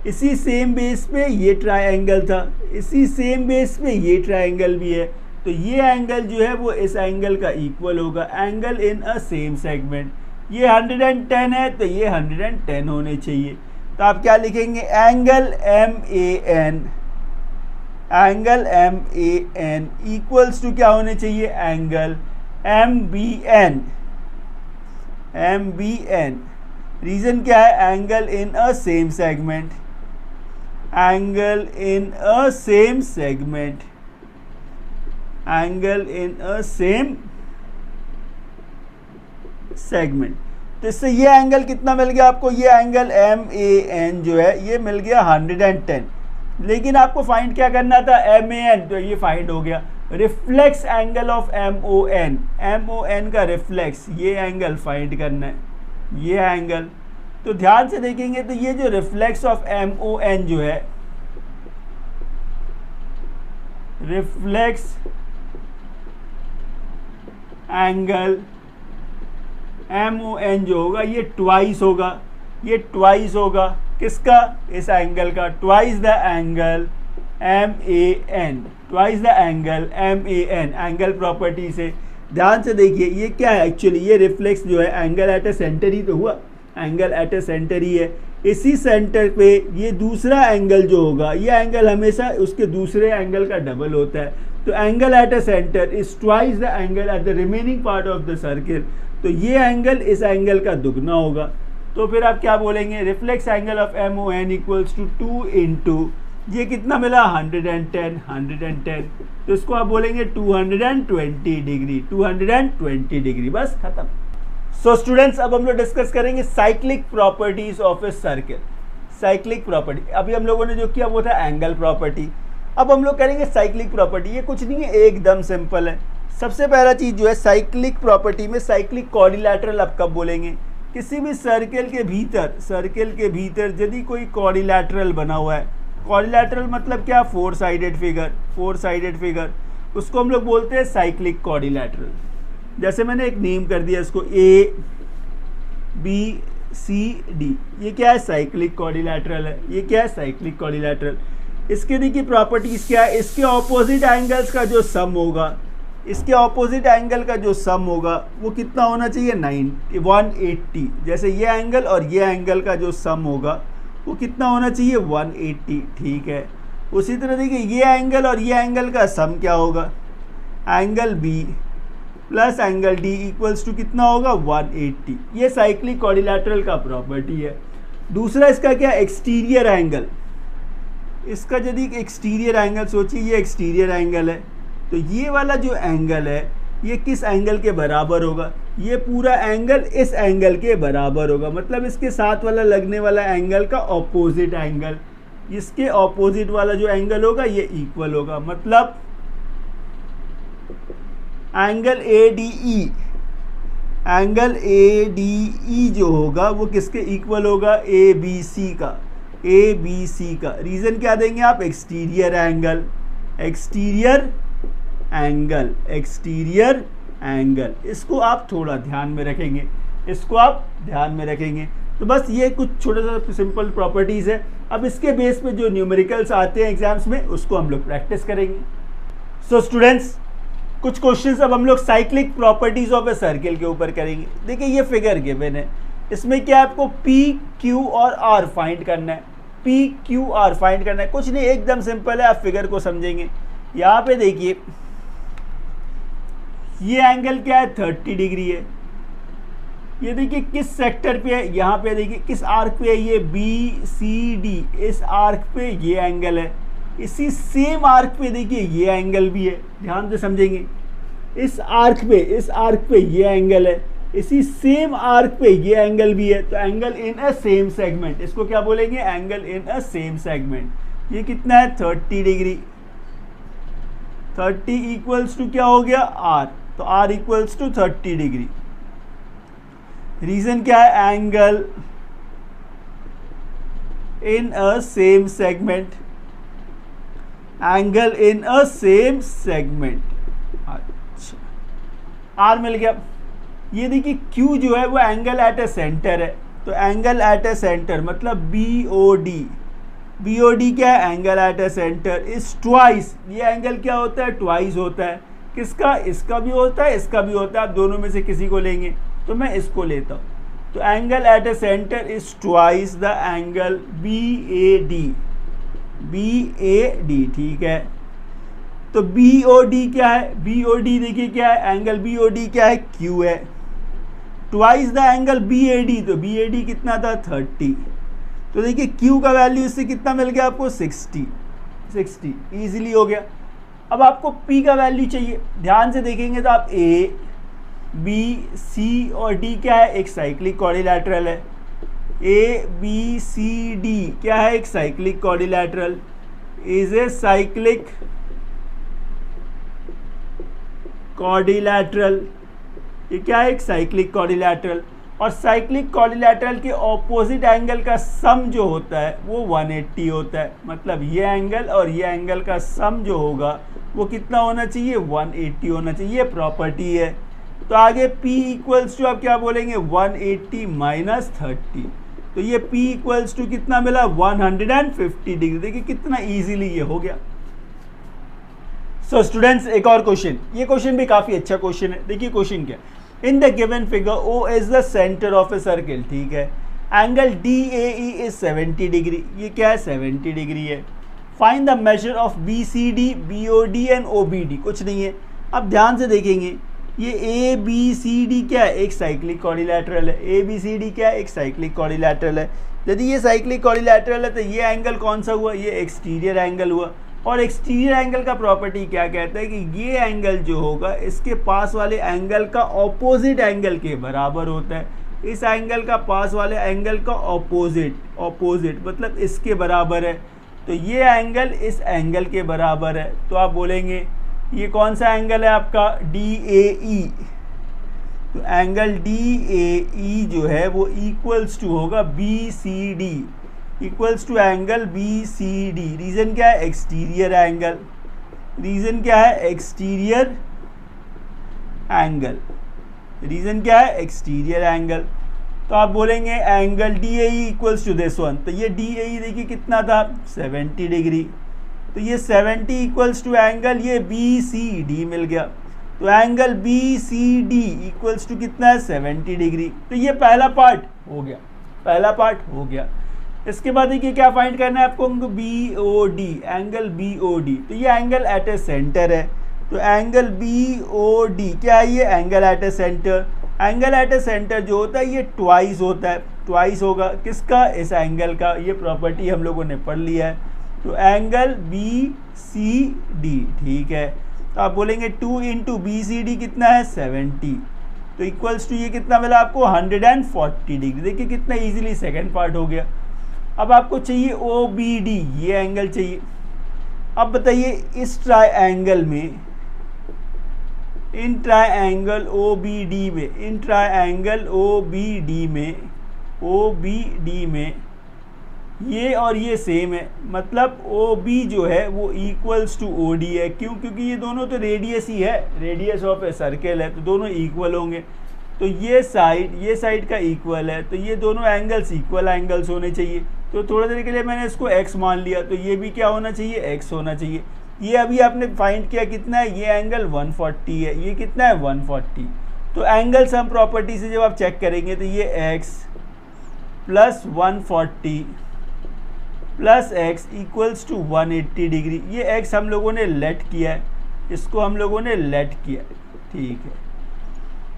इसी सेम बेस पे ये ट्रायंगल था, इसी सेम बेस पे ये ट्रायंगल भी है। तो ये एंगल जो है वो इस एंगल का इक्वल होगा, angle in a same segment. ये 110 है तो ये 110 होने चाहिए। तो आप क्या लिखेंगे, angle MAN, angle MAN equals to क्या होने चाहिए, एंगल MBN, MBN। रीजन क्या है, angle in a same segment, angle in a same segment, angle in a same segment. तो इससे ये एंगल कितना मिल गया आपको, ये एंगल MAN जो है ये मिल गया 110। लेकिन आपको फाइंड क्या करना था, MAN, तो ये फाइंड हो गया। Reflex angle of MON, MON का रिफ्लेक्स ये एंगल फाइंड करना है, ये एंगल। तो ध्यान से देखेंगे तो ये जो रिफ्लेक्स ऑफ MON जो है, रिफ्लेक्स एंगल MON जो होगा ये ट्वाइस होगा, ये ट्वाइस होगा किसका, इस एंगल का, twice the angle MAN, twice the angle MAN, angle property से। ध्यान से देखिए ये क्या है एक्चुअली, ये रिफ्लेक्स जो है एंगल एट ए सेंटर ही तो हुआ, एंगल एट ए सेंटर ही है। इसी सेंटर पे ये दूसरा एंगल जो होगा, ये एंगल हमेशा उसके दूसरे एंगल का डबल होता है। तो angle at a centre is twice the angle at the remaining part of the circle. तो ये एंगल इस एंगल का दुगना होगा। तो फिर आप क्या बोलेंगे, reflex angle of MON equals to 2 into ये कितना मिला 110, 110। तो इसको आप बोलेंगे 220 डिग्री, 220 डिग्री, बस खत्म। सो स्टूडेंट्स अब हम लोग डिस्कस करेंगे cyclic properties of a circle. Cyclic property, अभी हम लोगों ने जो किया वो था एंगल प्रॉपर्टी, अब हम लोग करेंगे साइक्लिक प्रॉपर्टी। ये कुछ नहीं है, एकदम सिंपल है। सबसे पहला चीज जो है साइक्लिक प्रॉपर्टी में, साइक्लिक क्वाड्रिलैटरल आप कब बोलेंगे, किसी भी सर्किल के भीतर यदि कोई क्वाड्रिलैटरल बना हुआ है, क्वाड्रिलैटरल मतलब क्या, 4 साइडेड फिगर, उसको हम लोग बोलते हैं साइक्लिक क्वाड्रिलैटरल। जैसे मैंने एक नेम कर दिया इसको ABCD, ये क्या है, साइक्लिक क्वाड्रिलैटरल है। ये क्या है, साइक्लिक क्वाड्रिलैटरल। इसके देखिए प्रॉपर्टीज क्या है, इसके ऑपोजिट एंगल्स का जो सम होगा, इसके ऑपोजिट एंगल का जो सम होगा वो कितना होना चाहिए, 180। जैसे ये एंगल और ये एंगल का जो सम होगा वो कितना होना चाहिए, 180, ठीक है। उसी तरह देखिए ये एंगल और ये एंगल का सम क्या होगा, angle B plus angle D equals to कितना होगा, 180। ये साइक्लिक क्वाड्रिलैटरल का प्रॉपर्टी है। दूसरा इसका क्या, एक्सटीरियर एंगल। इसका यदि एक्सटीरियर एंगल सोचिए, ये एक्सटीरियर एंगल है, तो ये वाला जो एंगल है ये किस एंगल के बराबर होगा, ये पूरा एंगल इस एंगल के बराबर होगा। मतलब इसके साथ वाला लगने वाला एंगल का ऑपोजिट एंगल, इसके ऑपोजिट वाला जो एंगल होगा ये इक्वल होगा। मतलब एंगल ADE, एंगल ADE जो होगा वो किसके इक्वल होगा, ABC का, ABC का। रीजन क्या देंगे आप, एक्सटीरियर एंगल, एक्सटीरियर एंगल। इसको आप थोड़ा ध्यान में रखेंगे, इसको आप ध्यान में रखेंगे। तो बस ये कुछ छोटा सा सिंपल प्रॉपर्टीज है। अब इसके बेस पे जो न्यूमेरिकल्स आते हैं एग्जाम्स में उसको हम लोग प्रैक्टिस करेंगे। सो स्टूडेंट्स कुछ क्वेश्चंस अब हम लोग cyclic properties of a circle के ऊपर करेंगे। देखिए ये फिगर गिवन है, इसमें क्या आपको पी क्यू और आर फाइंड करना है, पी क्यू आर फाइंड करना है। कुछ नहीं, एकदम सिंपल है, आप फिगर को समझेंगे। यहाँ पे देखिए ये एंगल क्या है, 30 डिग्री है। ये देखिए किस सेक्टर पे है, यहाँ पे देखिए किस आर्क पे है, ये बी सी डी, इस आर्क पे ये एंगल है। इसी सेम आर्क पे देखिए ये एंगल भी है, ध्यान से समझेंगे। इस आर्क पे ये एंगल है, इसी सेम आर्क पे ये एंगल भी है। तो angle in a same segment, इसको क्या बोलेंगे, angle in a same segment. ये कितना है, 30 डिग्री। 30 इक्वल्स टू क्या हो गया, आर, तो R equals to 30 degree. Reason क्या है, angle in a same segment, angle in a same segment. अच्छा, आर मिल गया। ये देखिए Q जो है वो एंगल एट ए सेंटर है, तो एंगल एट ए सेंटर मतलब BOD। BOD क्या है, angle at a centre is twice. ये एंगल क्या होता है, ट्वाइस होता है। किसका, इसका भी होता है, इसका भी होता है। आप दोनों में से किसी को लेंगे, तो मैं इसको लेता हूँ। तो angle at a centre is twice the angle BAD। ठीक है। तो BOD क्या है, BOD देखिए क्या है, एंगल BOD क्या है, Q है, ट्वाइस द एंगल BAD। तो BAD कितना था, 30। तो देखिए Q का वैल्यू इससे कितना मिल गया आपको, 60 इजीली हो गया। अब आपको P का वैल्यू चाहिए, ध्यान से देखेंगे तो आप A, B, C और D क्या है, एक साइक्लिक क्वाड्रिलैटरल है। ABCD क्या है, एक cyclic quadrilateral, is a cyclic quadrilateral. ये क्या है, एक साइक्लिक क्वाड्रिलैटरल। और साइक्लिक क्वाड्रिलैटरल के ऑपोजिट एंगल का सम जो होता है वो 180 होता है। मतलब ये एंगल और ये एंगल का सम जो होगा वो कितना होना चाहिए, 180 होना चाहिए। ये प्रॉपर्टी है। तो आगे P इक्वल्स टू आप क्या बोलेंगे, 180 माइनस 30। तो ये P इक्वल्स टू कितना मिला, 150 डिग्री। देखिए कितना इजीली ये हो गया। सो स्टूडेंट्स, एक और क्वेश्चन, ये क्वेश्चन भी काफी अच्छा क्वेश्चन है। देखिए क्वेश्चन क्या, इन the given figure O is the centre of a circle. ठीक है, एंगल DAE इज 70 डिग्री। ये क्या है, 70 डिग्री है। Find the measure of BCD, BOD and OBD। कुछ नहीं है। अब ध्यान से देखेंगे, ये ABCD क्या है, एक साइक्लिक क्वाड्रिलैटरल है। ABCD क्या है, एक साइक्लिक क्वाड्रिलैटरल है। यदि ये साइक्लिक क्वाड्रिलैटरल है तो ये एंगल कौन सा हुआ, ये एक्सटीरियर एंगल हुआ। और एक्सटीरियर एंगल का प्रॉपर्टी क्या कहता है कि ये एंगल जो होगा इसके पास वाले एंगल का ऑपोजिट एंगल के बराबर होता है। इस एंगल का पास वाले एंगल का ऑपोजिट मतलब इसके बराबर है। तो ये एंगल इस एंगल के बराबर है। तो आप बोलेंगे ये कौन सा एंगल है आपका, DAE। तो एंगल DAE जो है वो इक्वल्स टू होगा BCD, equals to angle BCD। Reason क्या है, एक्सटीरियर एंगल। रीजन क्या है, एक्सटीरियर एंगल। रीजन क्या है, एक्सटीरियर एंगल। तो आप बोलेंगे angle DAE equals to this one. तो ये DAE देखिए कितना था, 70 डिग्री। तो ये 70 इक्वल्स टू एंगल ये BCD मिल गया। तो एंगल BCD इक्वल्स टू कितना है, 70 डिग्री। तो ये पहला पार्ट हो गया, पहला पार्ट हो गया। इसके बाद देखिए क्या फाइंड करना है आपको, BOD, एंगल BOD। तो ये एंगल एट ए सेंटर है। तो एंगल BOD क्या है, ये angle at a centre. Angle at a centre जो होता है ये ट्वाइस होता है, ट्वाइस होगा किसका, इस एंगल का। ये प्रॉपर्टी हम लोगों ने पढ़ लिया है। तो एंगल BCD, ठीक है। तो आप बोलेंगे 2 इंटू BCD कितना है, 70। तो इक्वल्स टू ये कितना मिला आपको, 140 डिग्री। देखिए कितना इजीली सेकंड पार्ट हो गया। अब आपको चाहिए OBD, ये एंगल चाहिए। अब बताइए इस ट्रायंगल में, इन ट्रायंगल OBD में, इन ट्रायंगल OBD में ये और ये सेम है। मतलब OB जो है वो इक्वल्स टू OD है। क्यों, क्योंकि ये दोनों तो रेडियस ही है, रेडियस ऑफ ए सर्कल है, तो दोनों इक्वल होंगे। तो ये साइड का इक्वल है, तो ये दोनों एंगल्स इक्वल एंगल्स होने चाहिए। तो थोड़ी देर के लिए मैंने इसको x मान लिया, तो ये भी क्या होना चाहिए, x होना चाहिए। ये अभी आपने फाइंड किया कितना है, ये एंगल 140 है, ये कितना है 140। तो एंगल सम प्रॉपर्टी से जब आप चेक करेंगे तो ये x plus 140 plus x equals to 180 degree. ये x हम लोगों ने लेट किया है, इसको हम लोगों ने लेट किया है, ठीक है।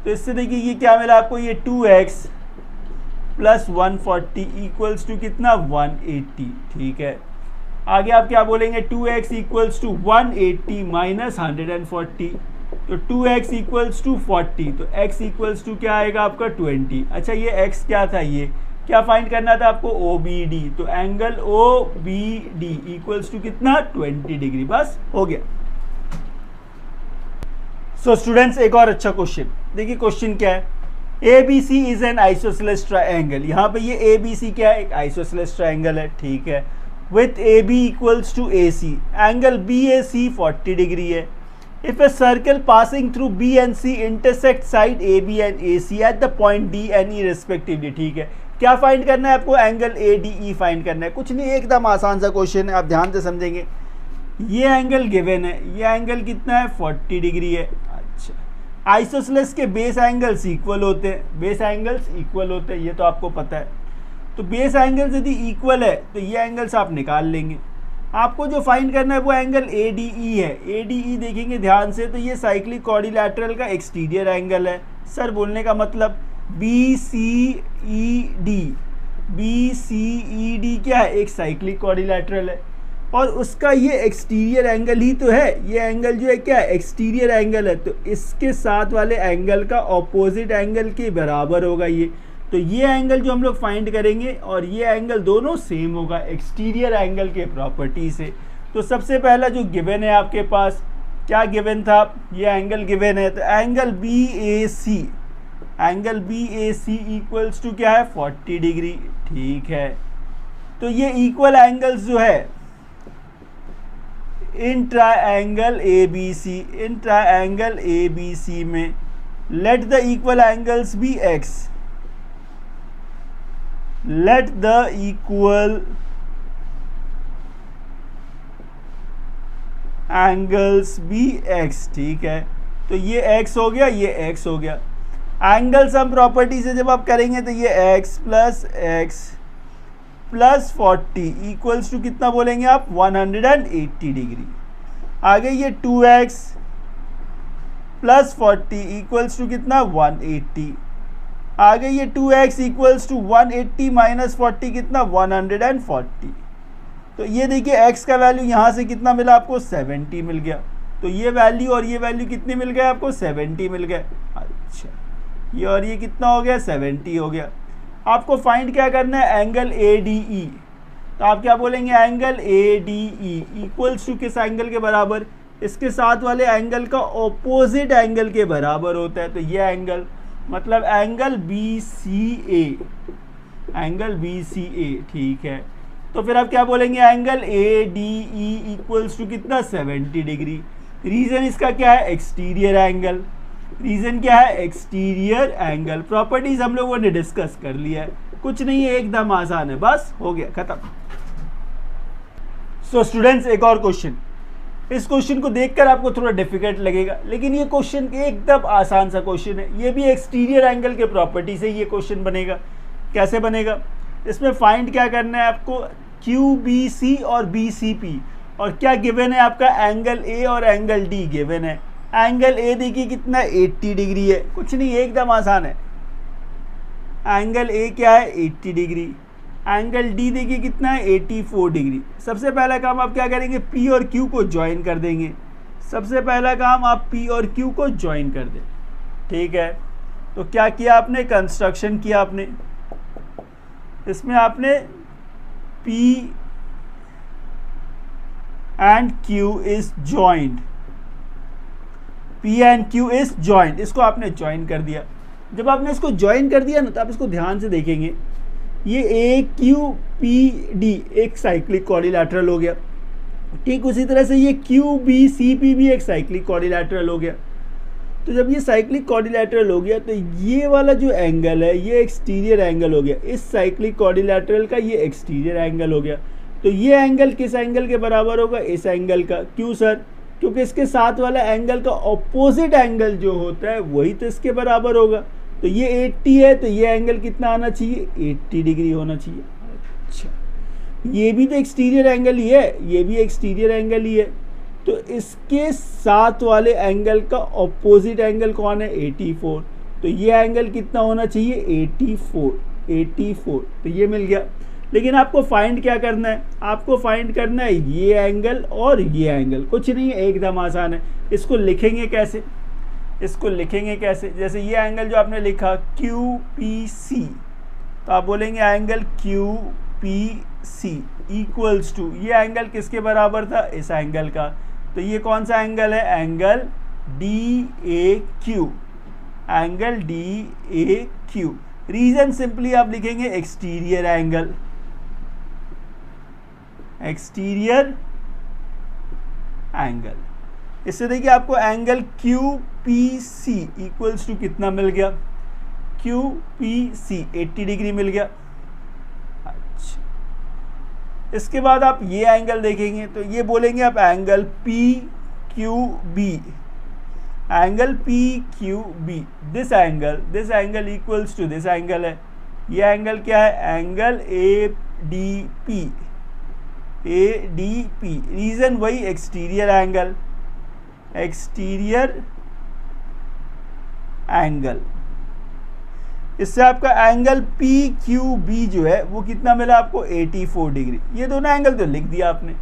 तो इससे देखिए ये क्या मिला आपको, ये 2x प्लस 140 इक्वल्स टू कितना 180, ठीक है। आगे आप क्या बोलेंगे, 2x इक्वल्स टू 180 माइनस 140, तो 2x इक्वल्स टू 40, तो x इक्वल्स टू क्या आएगा आपका 20। अच्छा ये x क्या था, ये क्या फाइंड करना था आपको, OBD, तो एंगल OBD इक्वल्स टू कितना 20 डिग्री। बस हो गया। सो स्टूडेंट्स एक और अच्छा क्वेश्चन देखिए, क्वेश्चन क्या है, ABC is an isosceles triangle. यहाँ पे ये ABC क्या है, एक आइसोसेलेस ट्रायंगल है, ठीक है, with AB equals to AC, angle BAC 40 degree है। If a circle passing through B and C intersect side AB and AC at the point D and E respectively, ठीक है। क्या फाइंड करना है आपको, एंगल ADE फाइंड करना है। कुछ नहीं, एकदम आसान सा क्वेश्चन है, आप ध्यान से समझेंगे। ये एंगल गिवन है, ये एंगल कितना है 40 डिग्री है। अच्छा, आइसोसेलेस के बेस एंगल्स इक्वल होते हैं, बेस एंगल्स इक्वल होते हैं, ये तो आपको पता है। तो बेस एंगल्स यदि इक्वल है तो ये एंगल्स आप निकाल लेंगे। आपको जो फाइंड करना है वो एंगल ADE है। ADE देखेंगे ध्यान से तो ये साइक्लिक क्वाड्रिलैटरल का एक्सटीरियर एंगल है। सर बोलने का मतलब BCED क्या है, एक साइक्लिक क्वाड्रिलैटरल है और उसका ये एक्सटीरियर एंगल ही तो है। ये एंगल जो है क्या है, एक्सटीरियर एंगल है, तो इसके साथ वाले एंगल का ऑपोजिट एंगल के बराबर होगा ये। तो ये एंगल जो हम लोग फाइंड करेंगे और ये एंगल दोनों सेम होगा एक्सटीरियर एंगल के प्रॉपर्टी से। तो सबसे पहला जो गिवन है आपके पास, क्या गिवन था, ये एंगल गिवन है, तो एंगल BAC इक्वल्स टू क्या है 40 डिग्री, ठीक है। तो ये इक्वल एंगल्स जो है इन ट्रायंगल ABC में let the equal angles be x, let the equal angles be x, ठीक है। तो ये x हो गया, ये x हो गया। एंगल सम प्रॉपर्टी से जब आप करेंगे तो ये x प्लस 40 इक्वल्स टू कितना बोलेंगे आप 180 डिग्री। आगे ये 2x प्लस 40 इक्वल्स टू कितना 180। आगे ये 2x इक्वल्स टू 180 माइनस 40 कितना 140। तो ये देखिए x का वैल्यू यहाँ से कितना मिला आपको 70 मिल गया। तो ये वैल्यू और ये वैल्यू कितने मिल गए आपको 70 मिल गए। अच्छा, ये और ये कितना हो गया 70 हो गया। आपको फाइंड क्या करना है, एंगल ADE। तो आप क्या बोलेंगे, एंगल ADE इक्वल्स टू किस एंगल के बराबर, इसके साथ वाले एंगल का ऑपोजिट एंगल के बराबर होता है। तो ये एंगल मतलब एंगल BCA, ठीक है। तो फिर आप क्या बोलेंगे, एंगल ADE इक्वल्स टू कितना 70 डिग्री। रीजन इसका क्या है, एक्सटीरियर एंगल। रीजन क्या है, एक्सटीरियर एंगल। प्रॉपर्टीज हम लोगों ने डिस्कस कर लिया है, कुछ नहीं है, एकदम आसान है, बस हो गया खत्म। सो स्टूडेंट्स एक और क्वेश्चन, इस क्वेश्चन को देखकर आपको थोड़ा डिफिकल्ट लगेगा, लेकिन ये क्वेश्चन एकदम आसान सा क्वेश्चन है। ये भी एक्सटीरियर एंगल के प्रॉपर्टी से ये क्वेश्चन बनेगा। कैसे बनेगा, इसमें फाइंड क्या करना है आपको, QBC और BCP, और क्या गिवन है आपका एंगल A और एंगल D गिवन है। एंगल A देखिए कितना 80 डिग्री है, कुछ नहीं एकदम आसान है। एंगल A क्या है 80 डिग्री। एंगल D देखिए कितना है 84 डिग्री। सबसे पहला काम आप क्या करेंगे, P और Q को ज्वाइन कर देंगे। सबसे पहला काम आप P और Q को ज्वाइन कर दें, ठीक है। तो क्या किया आपने, कंस्ट्रक्शन किया आपने, इसमें आपने P and Q is joint, P and Q is joint, इसको आपने ज्वाइन कर दिया। जब आपने इसको ज्वाइन कर दिया ना, तो आप इसको ध्यान से देखेंगे, ये AQPD एक साइक्लिक क्वाड्रिलैटरल हो गया। ठीक उसी तरह से ये QBCP भी एक साइक्लिक क्वाड्रिलैटरल हो गया। तो जब ये साइक्लिक क्वाड्रिलैटरल हो गया, तो ये वाला जो एंगल है ये एक्सटीरियर एंगल हो गया। इस साइक्लिक क्वाड्रिलैटरल का ये एक्सटीरियर एंगल हो गया। तो ये एंगल किस एंगल के बराबर होगा, इस एंगल का। क्यों सर, क्योंकि इसके साथ वाला एंगल का ऑपोजिट एंगल जो होता है वही तो इसके बराबर होगा। तो ये 80 है, तो ये एंगल कितना आना चाहिए, 80 डिग्री होना चाहिए। अच्छा, ये भी तो एक्सटीरियर एंगल ही है, ये भी एक्सटीरियर एंगल ही है। तो इसके साथ वाले एंगल का ऑपोजिट एंगल कौन है, 84। तो ये एंगल कितना होना चाहिए, 84। तो ये मिल गया। लेकिन आपको फाइंड क्या करना है, आपको फाइंड करना है ये एंगल और ये एंगल। कुछ नहीं है, एकदम आसान है। इसको लिखेंगे कैसे, इसको लिखेंगे कैसे, जैसे ये एंगल जो आपने लिखा QPC, तो आप बोलेंगे एंगल QPC इक्वल्स टू, ये एंगल किसके बराबर था, इस एंगल का। तो ये कौन सा एंगल है, angle DAQ, angle DAQ। Reason simply आप लिखेंगे एक्सटीरियर एंगल, एक्सटीरियर एंगल। इससे देखिए आपको एंगल QPC इक्वल्स टू कितना मिल गया, QPC 80 डिग्री मिल गया। अच्छा, इसके बाद आप ये एंगल देखेंगे तो ये बोलेंगे आप angle PQB, angle PQB, this angle equals to this angle है। ये एंगल क्या है, एंगल ADP। रीजन वही एक्सटीरियर एंगल, एक्सटीरियर एंगल। इससे आपका एंगल PQB जो है वो कितना मिला आपको, 84 डिग्री। ये दोनों एंगल तो लिख दिया आपने।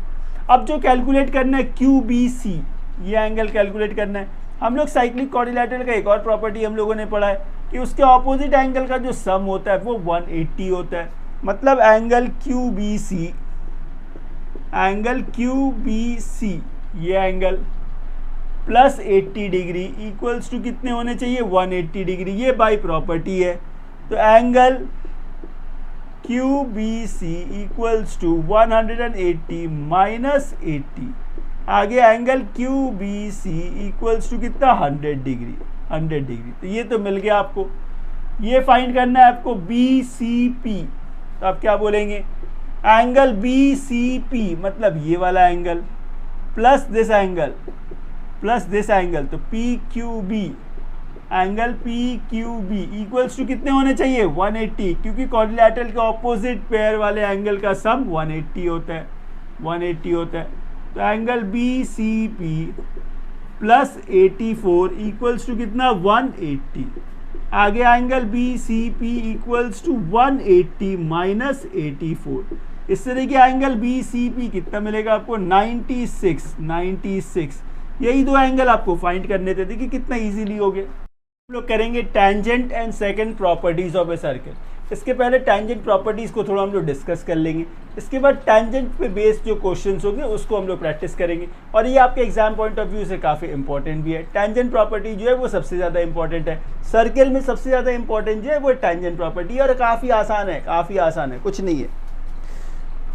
अब जो कैलकुलेट करना है QBC, ये एंगल कैलकुलेट करना है। हम लोग साइक्लिक क्वाड्रिलैटरल का एक और प्रॉपर्टी हम लोगों ने पढ़ा है कि उसके ऑपोजिट एंगल का जो सम होता है वो 180 होता है। मतलब एंगल QBC ये angle plus 80 degree equals to कितने होने चाहिए, 180 डिग्री। ये बाई प्रॉपर्टी है। तो angle QBC equals to 180 minus 80। आगे एंगल QBC इक्वल्स टू कितना, 100 डिग्री, 100 डिग्री। तो ये तो मिल गया आपको। ये फाइंड करना है आपको BCP। तो आप क्या बोलेंगे, एंगल BCP मतलब ये वाला angle plus this angle, plus this angle. तो PQB, angle PQB equals to कितने होने चाहिए, 180, क्योंकि क्वाड्रिलैटरल के ऑपोजिट पेयर वाले एंगल का सम 180 होता है, 180 होता है। तो angle BCP plus 84 equals to कितना, 180। आगे angle BCP equals to 180 minus 84। इससे देखिए एंगल BCP कितना मिलेगा आपको, 96। यही दो एंगल आपको फाइंड करने थे। देखिए कितना इजीली हो गया। हम लोग करेंगे tangent and second properties of a circle. इसके पहले टेंजेंट प्रॉपर्टीज को थोड़ा हम लोग डिस्कस कर लेंगे। इसके बाद टेंजेंट पे बेस्ड जो क्वेश्चंस होंगे उसको हम लोग प्रैक्टिस करेंगे, और ये आपके एग्जाम पॉइंट ऑफ व्यू से काफ़ी इंपॉर्टेंट भी है। टेंजेंट प्रॉपर्टी जो है वो सबसे ज़्यादा इंपॉर्टेंट है। सर्कल में सबसे ज़्यादा इंपॉर्टेंट जो है वो टेंजेंट प्रॉपर्टी, और काफ़ी आसान है, काफ़ी आसान है, कुछ नहीं है।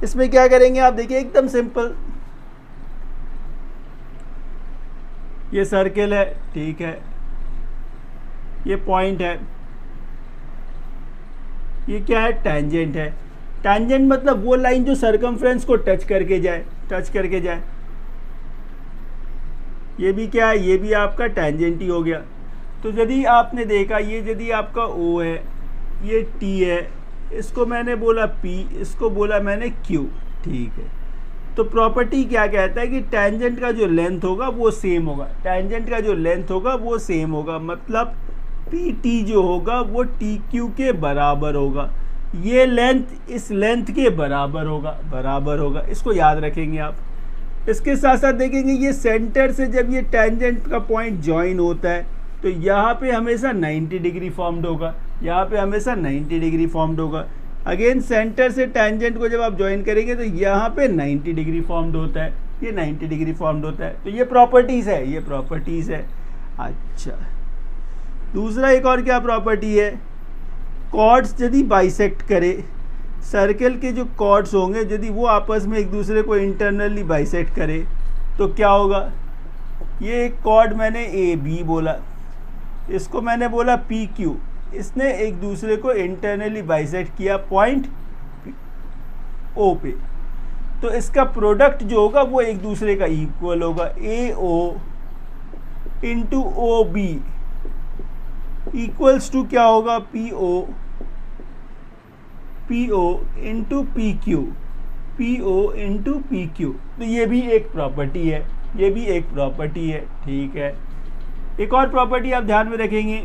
इसमें क्या करेंगे आप देखिए, एकदम सिंपल। ये सर्कल है, ठीक है, ये पॉइंट है, ये क्या है, टेंजेंट है। टेंजेंट मतलब वो लाइन जो सर्कमफ्रेंस को टच करके जाए, टच करके जाए। ये भी क्या है, ये भी आपका टेंजेंट ही हो गया। तो यदि आपने देखा, ये यदि आपका O है, ये T है, इसको मैंने बोला P, इसको बोला मैंने Q, ठीक है। तो प्रॉपर्टी क्या कहता है कि टेंजेंट का जो लेंथ होगा वो सेम होगा, टेंजेंट का जो लेंथ होगा वो सेम होगा। मतलब PT जो होगा वो TQ के बराबर होगा। ये लेंथ इस लेंथ के बराबर होगा, बराबर होगा। इसको याद रखेंगे आप। इसके साथ साथ देखेंगे ये सेंटर से जब ये टेंजेंट का पॉइंट ज्वाइन होता है तो यहाँ पे हमेशा 90 डिग्री फॉर्म्ड होगा, यहाँ पे हमेशा 90 डिग्री फॉर्म्ड होगा। अगेन सेंटर से टेंजेंट को जब आप ज्वाइन करेंगे तो यहाँ पे 90 डिग्री फॉर्म्ड होता है, ये 90 डिग्री फॉर्म्ड होता है। तो ये प्रॉपर्टीज़ है, ये प्रॉपर्टीज़ है। अच्छा, दूसरा एक और क्या प्रॉपर्टी है, कॉर्ड्स यदि बाइसेक्ट करे, सर्कल के जो कॉर्ड्स होंगे यदि वो आपस में एक दूसरे को इंटरनली बाइसेक्ट करे तो क्या होगा। ये एक कॉर्ड मैंने AB बोला, इसको मैंने बोला PQ, इसने एक दूसरे को इंटरनली बाइसेक्ट किया पॉइंट O पे। तो इसका प्रोडक्ट जो होगा वो एक दूसरे का इक्वल होगा। AO into OB equals to क्या होगा, PO into PQ into PQ। तो ये भी एक प्रॉपर्टी है, ये भी एक प्रॉपर्टी है, ठीक है। एक और प्रॉपर्टी आप ध्यान में रखेंगे,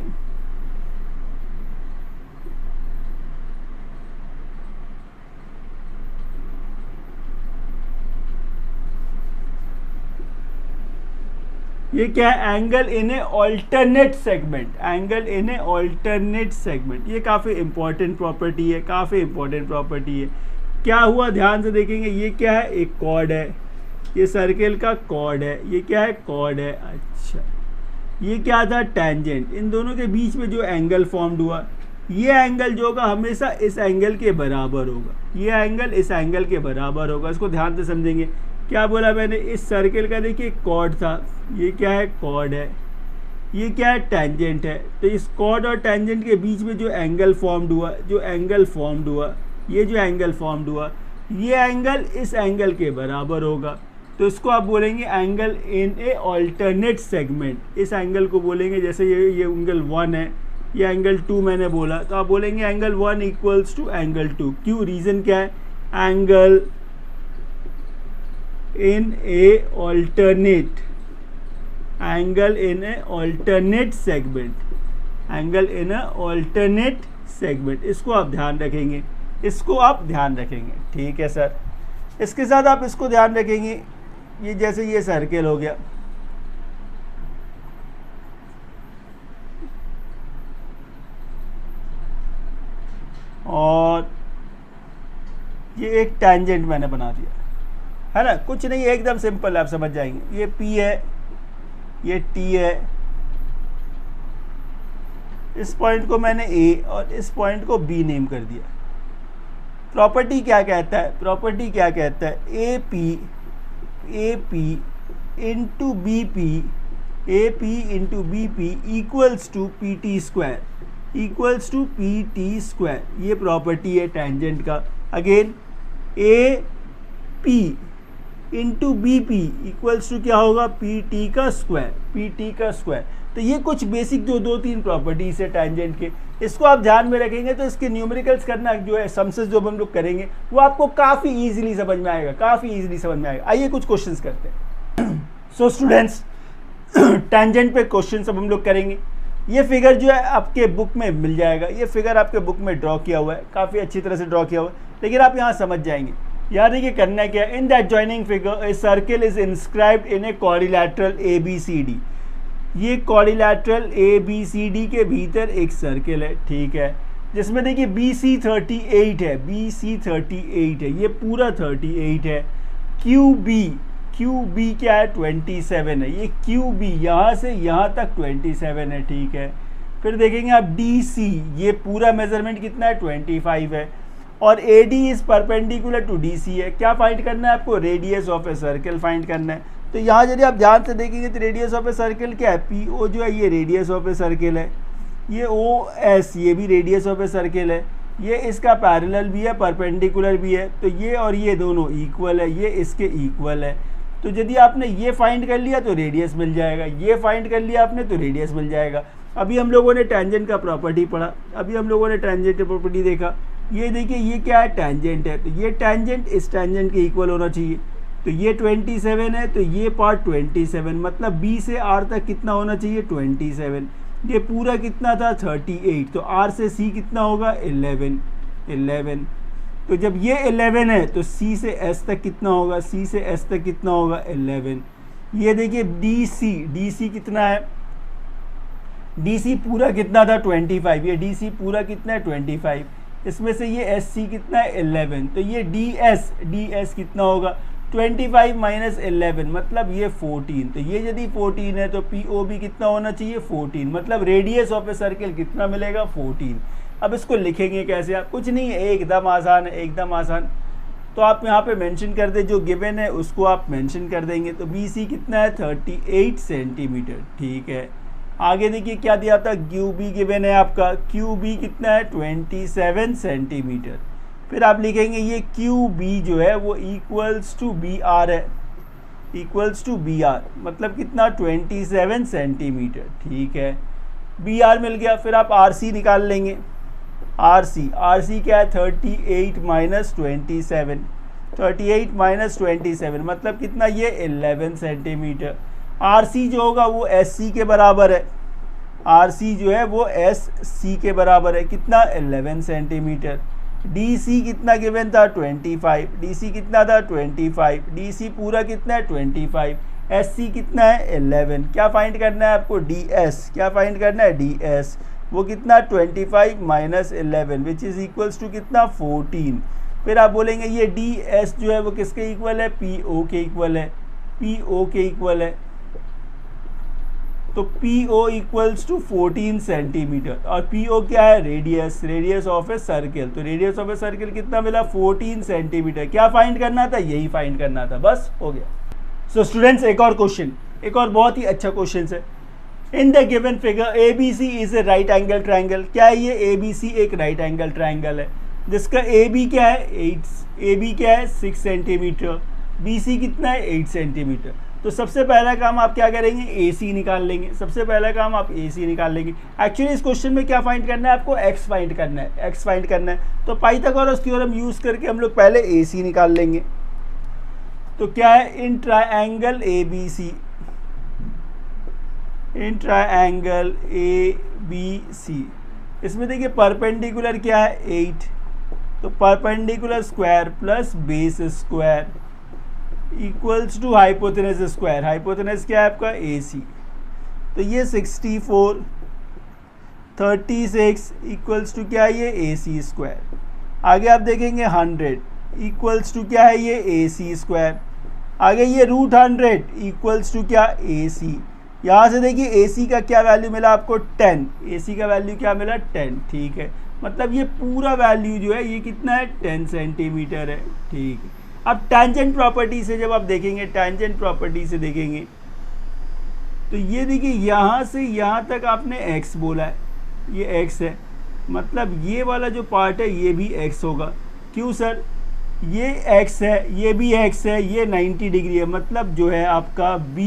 ये क्या है, एंगल इन ए ऑल्टरनेट सेगमेंट, एंगल इन ए ऑल्टरनेट सेगमेंट। ये काफ़ी इंपॉर्टेंट प्रॉपर्टी है, काफ़ी इंपॉर्टेंट प्रॉपर्टी है। क्या हुआ ध्यान से देखेंगे, ये क्या है, एक कॉर्ड है, ये सर्किल का कॉर्ड है, ये क्या है, कॉर्ड है। अच्छा, ये क्या था, टैंजेंट। इन दोनों के बीच में जो एंगल फॉर्म्ड हुआ, ये एंगल जो होगा हमेशा इस एंगल के बराबर होगा, ये एंगल इस एंगल के बराबर होगा। इसको ध्यान से समझेंगे। क्या बोला मैंने, इस सर्किल का देखिए कॉर्ड था, ये क्या है, कॉर्ड है, ये क्या है, टैंजेंट है। तो इस कॉर्ड और टैंजेंट के बीच में जो एंगल फॉर्म्ड हुआ, जो एंगल फॉर्म्ड हुआ, ये जो एंगल फॉर्म्ड हुआ, ये एंगल इस एंगल के बराबर होगा। तो इसको आप बोलेंगे एंगल इन ए ऑल्टरनेट सेगमेंट। इस एंगल को बोलेंगे, जैसे ये एंगल 1 है, ये एंगल 2 मैंने बोला, तो आप बोलेंगे एंगल 1 इक्वल्स टू एंगल 2। क्यों, रीज़न क्या है, angle in A alternate, angle in A alternate segment, angle in A alternate segment. इसको आप ध्यान रखेंगे, इसको आप ध्यान रखेंगे, ठीक है सर। इसके साथ आप इसको ध्यान रखेंगे, ये जैसे ये सर्किल हो गया, और ये एक टैंजेंट मैंने बना दिया है ना, कुछ नहीं, एकदम सिंपल, आप समझ जाएंगे। ये P है, ये T है, इस पॉइंट को मैंने A और इस पॉइंट को B नेम कर दिया। प्रॉपर्टी क्या कहता है, प्रॉपर्टी क्या कहता है, AP into BP equals to PT square, equals to PT square. ये प्रॉपर्टी है टैंजेंट का। Again AP into BP equals to क्या होगा, PT का स्क्वायर, PT का स्क्वायर। तो ये कुछ बेसिक जो 2-3 प्रॉपर्टीज है टैंजेंट के, इसको आप ध्यान में रखेंगे तो इसके न्यूमेरिकल्स करना जो है, सम्सेस जो हम लोग करेंगे, वो आपको काफ़ी इजीली समझ में आएगा, काफ़ी इजीली समझ में आएगा। आइए कुछ क्वेश्चंस करते हैं। सो स्टूडेंट्स, टैंजेंट पे क्वेश्चन सब हम लोग करेंगे। ये फिगर जो है आपके बुक में मिल जाएगा, ये फिगर आपके बुक में ड्रॉ किया हुआ है, काफ़ी अच्छी तरह से ड्रॉ किया हुआ है, लेकिन आप यहाँ समझ जाएंगे। यहाँ देखिए करना क्या है, इन that joining figure a circle is inscribed in A quadrilateral ABCD। ये क्वाड्रिलैटरल ABCD के भीतर एक सर्किल है, ठीक है, जिसमें देखिए BC38 है, BC38 है, ये पूरा 38 है। QB क्या है, 27 है, ये QB यहाँ से यहाँ तक 27 है, ठीक है। फिर देखेंगे आप DC, ये पूरा मेजरमेंट कितना है, 25 है, और AD is perpendicular to DC है। क्या फाइंड करना है आपको, radius of a circle find करना है। तो यहाँ यदि आप ध्यान से देखेंगे तो रेडियस ऑफ ए सर्किल क्या है, PO जो है ये रेडियस ऑफ ए सर्किल है, ये OS ये भी रेडियस ऑफ ए सर्किल है, ये इसका पैरेलल भी है, परपेंडिकुलर भी है, तो ये और ये दोनों इक्वल है, ये इसके इक्वल है। तो यदि आपने ये फाइंड कर लिया तो रेडियस मिल जाएगा, ये फाइंड कर लिया आपने तो रेडियस मिल जाएगा। अभी हम लोगों ने टैंजेंट का प्रॉपर्टी पढ़ा, अभी हम लोगों ने टैंजेंट का प्रॉपर्टी देखा। ये देखिए ये क्या है, टैंजेंट है, तो ये टैंजेंट इस टैंजेंट के इक्वल होना चाहिए। तो ये 27 है, तो ये पार्ट 27, मतलब B से R तक कितना होना चाहिए, 27। ये पूरा कितना था, 38, तो R से C कितना होगा, 11। तो जब ये 11 है तो C से S तक कितना होगा, C से S तक कितना होगा, 11। ये देखिए DC कितना है, DC पूरा कितना था, 25, ये DC पूरा कितना है, 25। इसमें से ये SC कितना है, 11, तो ये DS कितना होगा, 25 माइनस 11, मतलब ये 14। तो ये यदि 14 है तो POB कितना होना चाहिए, 14, मतलब रेडियस ऑफ ए सर्किल कितना मिलेगा, 14। अब इसको लिखेंगे कैसे आप, कुछ नहीं है, एकदम आसान है, एकदम आसान। तो आप यहाँ पे मेंशन कर दे, जो गिवन है उसको आप मेंशन कर देंगे। तो BC कितना है, 38 सेंटीमीटर, ठीक है। आगे देखिए क्या दिया था, QB गिवन है आपका, QB कितना है, 27 सेंटीमीटर। फिर आप लिखेंगे ये क्यू बी जो है वो इक्वल्स टू बी आर है, इक्वल्स टू बी आर, मतलब कितना 27 सेंटीमीटर। ठीक है, बी आर मिल गया। फिर आप आर सी निकाल लेंगे। आर सी क्या है 38 माइनस 27, 38 माइनस 27 मतलब कितना, ये 11 सेंटीमीटर। आर सी जो होगा वो एस सी के बराबर है, आर सी जो है वो एस सी के बराबर है, कितना 11 सेंटीमीटर। डी सी कितना गिवन था 25, डी सी कितना था 25, डी सी पूरा कितना है 25, एस सी कितना है 11। क्या फाइंड करना है आपको, डी एस, क्या फाइंड करना है डी एस, वो कितना 25 minus 11 which is equals to कितना 14। फिर आप बोलेंगे ये डी एस जो है वो किसके इक्वल है, पी ओ के इक्वल है, पी ओ के इक्वल है। तो P O equals to 14 centimetre, और पी ओ क्या है, radius, radius of a circle. तो रेडियस ऑफ ए सर्किल कितना मिला 14 सेंटीमीटर। क्या फाइंड करना था, यही फाइंड करना था, बस हो गया। सो स्टूडेंट्स एक और क्वेश्चन, एक और बहुत ही अच्छा क्वेश्चन है। In the given figure A B C is a right angle triangle. क्या है ये, ए बी सी एक राइट एंगल ट्राइंगल है जिसका ए बी क्या है 8, ए बी क्या है 6 सेंटीमीटर, बी सी कितना है 8 सेंटीमीटर। तो सबसे पहला काम आप क्या करेंगे, ए सी निकाल लेंगे। सबसे पहला काम आप ए सी निकाल लेंगे। एक्चुअली इस क्वेश्चन में क्या फाइंड करना है आपको, एक्स फाइंड करना है, एक्स फाइंड करना है। तो पाइथागोरस थ्योरम यूज़ करके हम लोग पहले ए सी निकाल लेंगे। तो क्या है, in triangle A B C, in triangle A B C, इसमें देखिए परपेंडिकुलर क्या है 8, तो perpendicular square plus base square equals to hypotenuse square. Hypotenuse क्या है आपका ए सी। तो ये 64 36 इक्वल्स टू क्या है ये ए सी स्क्वायर। आगे आप देखेंगे 100 इक्वल्स टू क्या है ये ए सी स्क्वायर। आगे ये रूट 100 इक्वल्स टू क्या, ए सी। यहाँ से देखिए ए सी का क्या वैल्यू मिला आपको 10, ए सी का वैल्यू क्या मिला 10। ठीक है, मतलब ये पूरा वैल्यू जो है ये कितना है 10 सेंटीमीटर है। ठीक है, अब टेंजेंट प्रॉपर्टी से जब आप देखेंगे, टेंजेंट प्रॉपर्टी से देखेंगे तो ये देखिए यहाँ से यहाँ तक आपने x बोला है, ये x है, मतलब ये वाला जो पार्ट है ये भी x होगा। क्यों सर, ये x है, ये भी x है, ये 90 डिग्री है, मतलब जो है आपका b,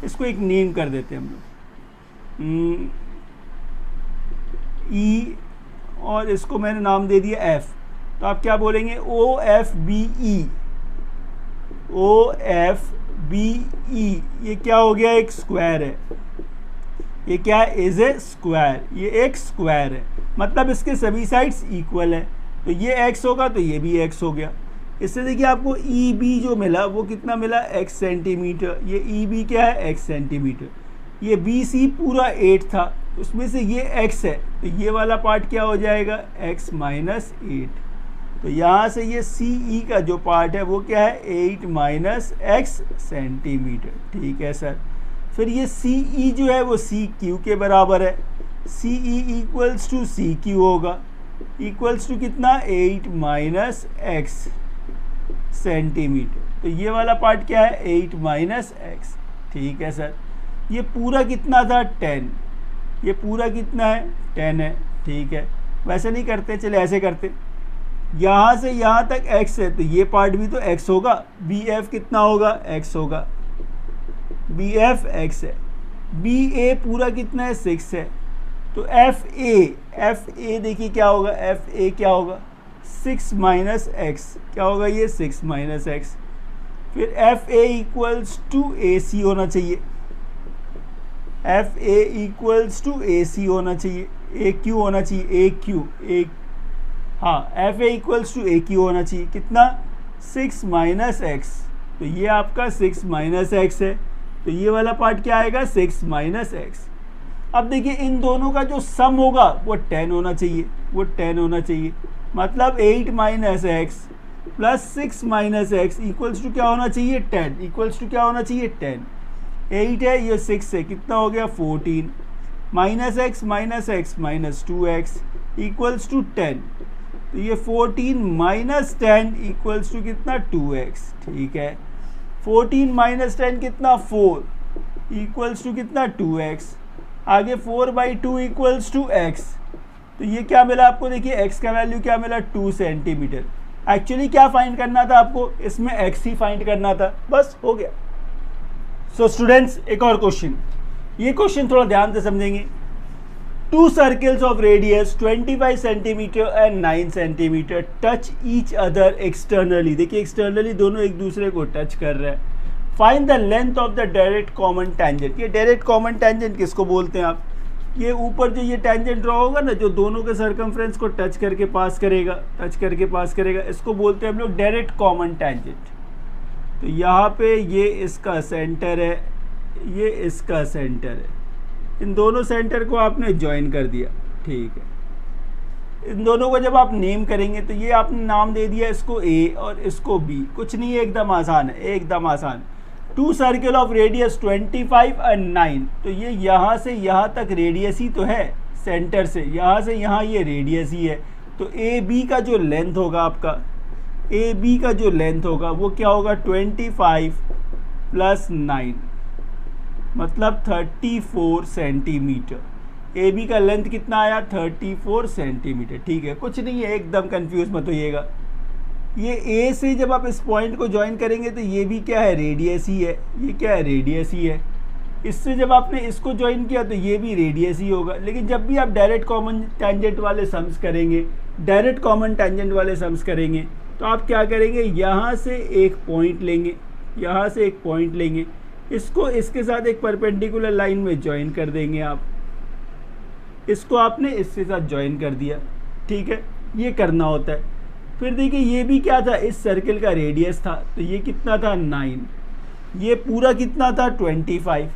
इसको एक नेम कर देते हैं हम लोग E, और इसको मैंने नाम दे दिया F। तो आप क्या बोलेंगे, O F B E, O F B E, ये क्या हो गया, एक स्क्वायर है। ये क्या है, इज ए स्क्वायर, ये एक स्क्वायर है, मतलब इसके सभी साइड्स इक्वल है। तो ये x होगा तो ये भी x हो गया। इससे देखिए आपको ई बी जो मिला वो कितना मिला, x सेंटीमीटर। ये ई बी क्या है, x सेंटीमीटर। ये बी सी पूरा 8 था, उसमें से ये x है, तो ये वाला पार्ट क्या हो जाएगा, x माइनस 8। तो यहाँ से ये सी ई का जो पार्ट है वो क्या है 8 माइनस x सेंटीमीटर। ठीक है सर। फिर ये सी ई जो है वो सी क्यू के बराबर है। C E equals to C Q होगा, इक्वल्स टू कितना 8 माइनस x सेंटीमीटर। तो ये वाला पार्ट क्या है 8 माइनस x। ठीक है सर। ये पूरा कितना था 10, ये पूरा कितना है 10 है। ठीक है, वैसे नहीं करते, चले ऐसे करते, यहाँ से यहाँ तक x है तो ये पार्ट भी तो x होगा, बी एफ कितना होगा x होगा, बी एफ x है। बी ए पूरा कितना है 6 है, तो एफ ए देखिए क्या होगा, एफ ए क्या होगा 6 माइनस एक्स, क्या होगा ये 6 माइनस एक्स। फिर एफ ए इक्वल्स टू ए सी होना चाहिए, एफ ए इक्वल्स टू ए सी होना चाहिए, ए क्यू होना चाहिए, ए क्यू, ए, हाँ F A equals to A Q होना चाहिए, कितना 6 माइनस एक्स। तो ये आपका 6 माइनस एक्स है, तो ये वाला पार्ट क्या आएगा 6 माइनस एक्स। अब देखिए इन दोनों का जो सम होगा वो 10 होना चाहिए, वो 10 होना चाहिए, मतलब 8 minus x plus 6 minus x equals to क्या होना चाहिए 10, इक्वल्स टू क्या होना चाहिए 10। 8 है, ये 6 है, कितना हो गया 14, minus x minus 2x equals to 10। तो ये 14 माइनस 10 इक्वल्स टू कितना 2x। ठीक है, 14 माइनस 10 कितना 4 इक्वल्स टू कितना 2x। आगे 4/2 इक्वल्स टू x, तो ये क्या मिला आपको, देखिए x का वैल्यू क्या मिला 2 सेंटीमीटर। एक्चुअली क्या फाइंड करना था आपको, इसमें x ही फाइंड करना था, बस हो गया। सो स्टूडेंट्स एक और क्वेश्चन, ये क्वेश्चन थोड़ा ध्यान से समझेंगे। 2 circles of radius 25 centimetre and 9 centimetre touch each other externally. देखिए एक्सटर्नली दोनों एक दूसरे को टच कर रहे हैं। Find the length of the direct common tangent. ये डायरेक्ट कॉमन टेंजेंट किसको बोलते हैं आप, ये ऊपर जो ये टेंजेंट ड्रॉ होगा ना, जो दोनों के सर्कमफ्रेंस को टच करके पास करेगा, इसको बोलते हैं हम लोग डायरेक्ट कॉमन टेंजेंट। तो यहाँ पे ये इसका सेंटर है, ये इसका सेंटर है, इन दोनों सेंटर को आपने ज्वाइन कर दिया, ठीक है। इन दोनों को जब आप नेम करेंगे तो ये आपने नाम दे दिया इसको A और इसको B, कुछ नहीं है, एकदम आसान है, एकदम आसान। 2 सर्कल ऑफ रेडियस 25 एंड 9, तो ये यहाँ से यहाँ तक रेडियस ही तो है, सेंटर से यहाँ ये रेडियस ही है। तो AB का जो लेंथ होगा आपका, AB का जो लेंथ होगा वो क्या होगा 25 प्लस 9, मतलब 34 सेंटीमीटर। AB का लेंथ कितना आया 34 सेंटीमीटर, ठीक है, कुछ नहीं है, एकदम कंफ्यूज मत होइएगा। ये A से जब आप इस पॉइंट को ज्वाइन करेंगे तो ये भी क्या है, रेडियस ही है, ये क्या है, रेडियस ही है। इससे जब आपने इसको ज्वाइन किया तो ये भी रेडियस ही होगा। लेकिन जब भी आप डायरेक्ट कॉमन टेंजेंट वाले सम्स करेंगे, तो आप क्या करेंगे, यहाँ से एक पॉइंट लेंगे, इसको इसके साथ एक परपेंडिकुलर लाइन में ज्वाइन कर देंगे आप, इसको आपने इसके साथ ज्वाइन कर दिया, ठीक है, ये करना होता है। फिर देखिए ये भी क्या था, इस सर्कल का रेडियस था, तो ये कितना था 9, ये पूरा कितना था 25।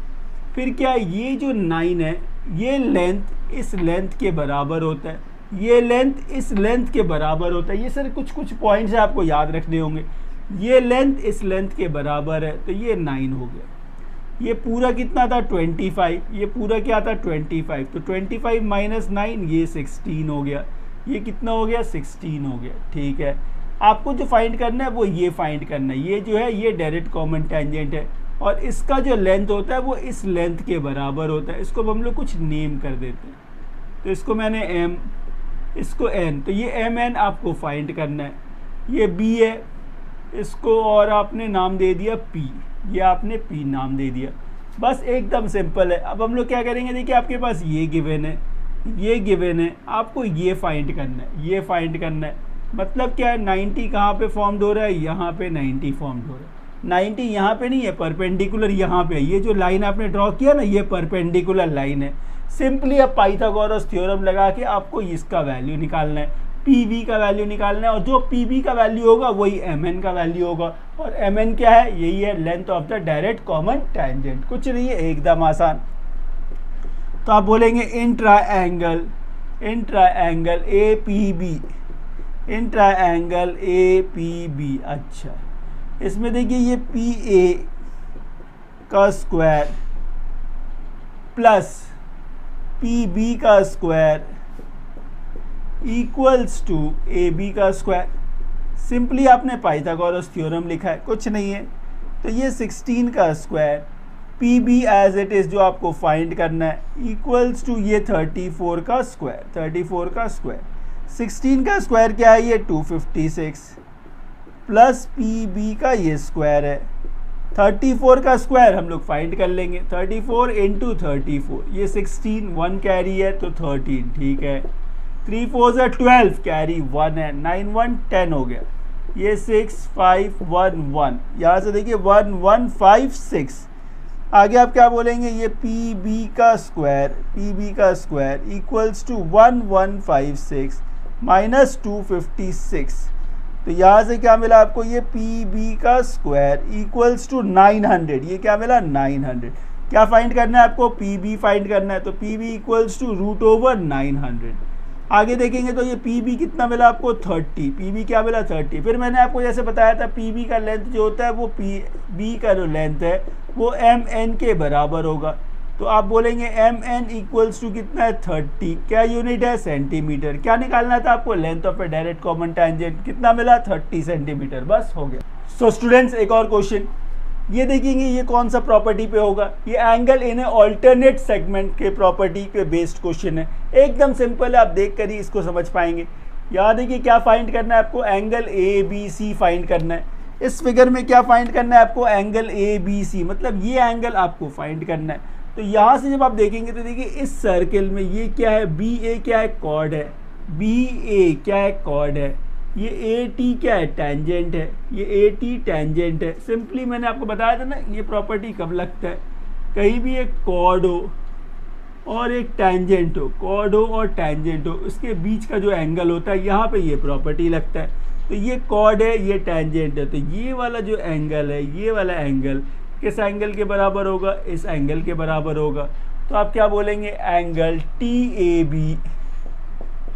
फिर क्या, ये जो 9 है ये लेंथ इस लेंथ के बराबर होता है, ये लेंथ इस लेंथ के बराबर होता है। ये सर कुछ पॉइंट्स आपको याद रखने होंगे। ये लेंथ इस लेंथ के बराबर है, तो ये 9 हो गया। ये पूरा कितना था 25, ये पूरा क्या था 25, तो 25 माइनस 9 ये 16 हो गया। ये कितना हो गया 16 हो गया, ठीक है। आपको जो फाइंड करना है वो ये फाइंड करना है, ये जो है ये डायरेक्ट कॉमन टेंजेंट है और इसका जो लेंथ होता है वो इस लेंथ के बराबर होता है। इसको हम लोग कुछ नेम कर देते हैं, तो इसको मैंने M, इसको N, तो ये MN आपको फाइंड करना है। ये B है, इसको और आपने नाम दे दिया P, ये आपने P नाम दे दिया, बस एकदम सिंपल है। अब हम लोग क्या करेंगे, देखिए आपके पास ये गिवन है, ये गिवन है, आपको ये फाइंड करना है, ये फाइंड करना है। मतलब क्या है, 90 कहाँ पे फॉर्म्ड हो रहा है, यहाँ पे 90 फॉर्म्ड हो रहा है। 90 यहाँ पे नहीं है, परपेंडिकुलर यहाँ पे है। ये जो लाइन आपने ड्रॉ किया ना, ये परपेंडिकुलर लाइन है। सिंपली अब पाइथागोरस थ्योरम लगा के आपको इसका वैल्यू निकालना है, PV का वैल्यू निकालना है, और जो PV का वैल्यू होगा वही MN का वैल्यू होगा। और MN क्या है, यही है length of the direct common tangent, कुछ नहीं है, एकदम आसान। तो आप बोलेंगे इन ट्रायंगल APB, अच्छा इसमें देखिए ये PA का स्क्वायर प्लस PB का स्क्वायर इक्वल्स टू AB का स्क्वायर। सिंपली आपने पाइथागोरस थ्योरम लिखा है, कुछ नहीं है। तो ये 16 का square PB as it is जो आपको फाइंड करना है इक्वल्स टू ये 34 का स्क्वायर, 16 का स्क्वायर क्या है, ये 256 प्लस PB का ये स्क्वायर है। 34 का स्क्वायर हम लोग फाइंड कर लेंगे, 34 इंटू 34, ये 16, 1 कैरी है तो 13, ठीक है। 3 4 से 12, कैरी 1 है, 9 1 10 हो गया। ये 6 5 1 1, यहाँ से देखिए 1 1 5 6। आगे आप क्या बोलेंगे, ये PB का स्क्वायर इक्वल्स टू 1 1 5 6 माइनस 256। तो यहाँ से क्या मिला आपको, ये PB का स्क्वायर इक्वल्स टू 900, ये क्या मिला 900। क्या फाइंड करना है आपको, PB फाइंड करना है, तो PB equals to root over 900। आगे देखेंगे तो ये PB कितना मिला आपको 30, PB क्या मिला 30। फिर मैंने आपको जैसे बताया था PB का लेंथ जो होता है वो PB का जो लेंथ है वो MN के बराबर होगा। तो आप बोलेंगे MN इक्वल्स टू कितना है 30, क्या यूनिट है सेंटीमीटर। क्या निकालना था आपको, length of A direct common tangent, कितना मिला 30 सेंटीमीटर, बस हो गया। सो स्टूडेंट्स एक और क्वेश्चन, ये देखेंगे ये कौन सा प्रॉपर्टी पे होगा, ये एंगल इन ऑल्टरनेट सेगमेंट के प्रॉपर्टी पे बेस्ड क्वेश्चन है, एकदम सिंपल है, आप देख कर ही इसको समझ पाएंगे। याद देखिए क्या फाइंड करना है आपको, angle A B C find करना है। इस फिगर में क्या फाइंड करना है आपको, एंगल ए बी सी, मतलब ये एंगल आपको फाइंड करना है। तो यहाँ से जब आप देखेंगे तो देखिए इस सर्किल में ये क्या है, बी ए क्या है, कॉर्ड है, बी ए क्या है, कॉर्ड है, ये ए टी क्या है, टैंजेंट है, ये ए टी टैंजेंट है। सिंपली मैंने आपको बताया था ना ये प्रॉपर्टी कब लगता है, कहीं भी एक कॉर्ड हो और एक टैंजेंट हो, कॉर्ड हो और टैंजेंट हो, उसके बीच का जो एंगल होता है यहाँ पे ये प्रॉपर्टी लगता है। तो ये कॉर्ड है, ये टैंजेंट है, तो ये वाला जो एंगल है, ये वाला एंगल किस एंगल के बराबर होगा, इस एंगल के बराबर होगा। तो आप क्या बोलेंगे, angle T A B,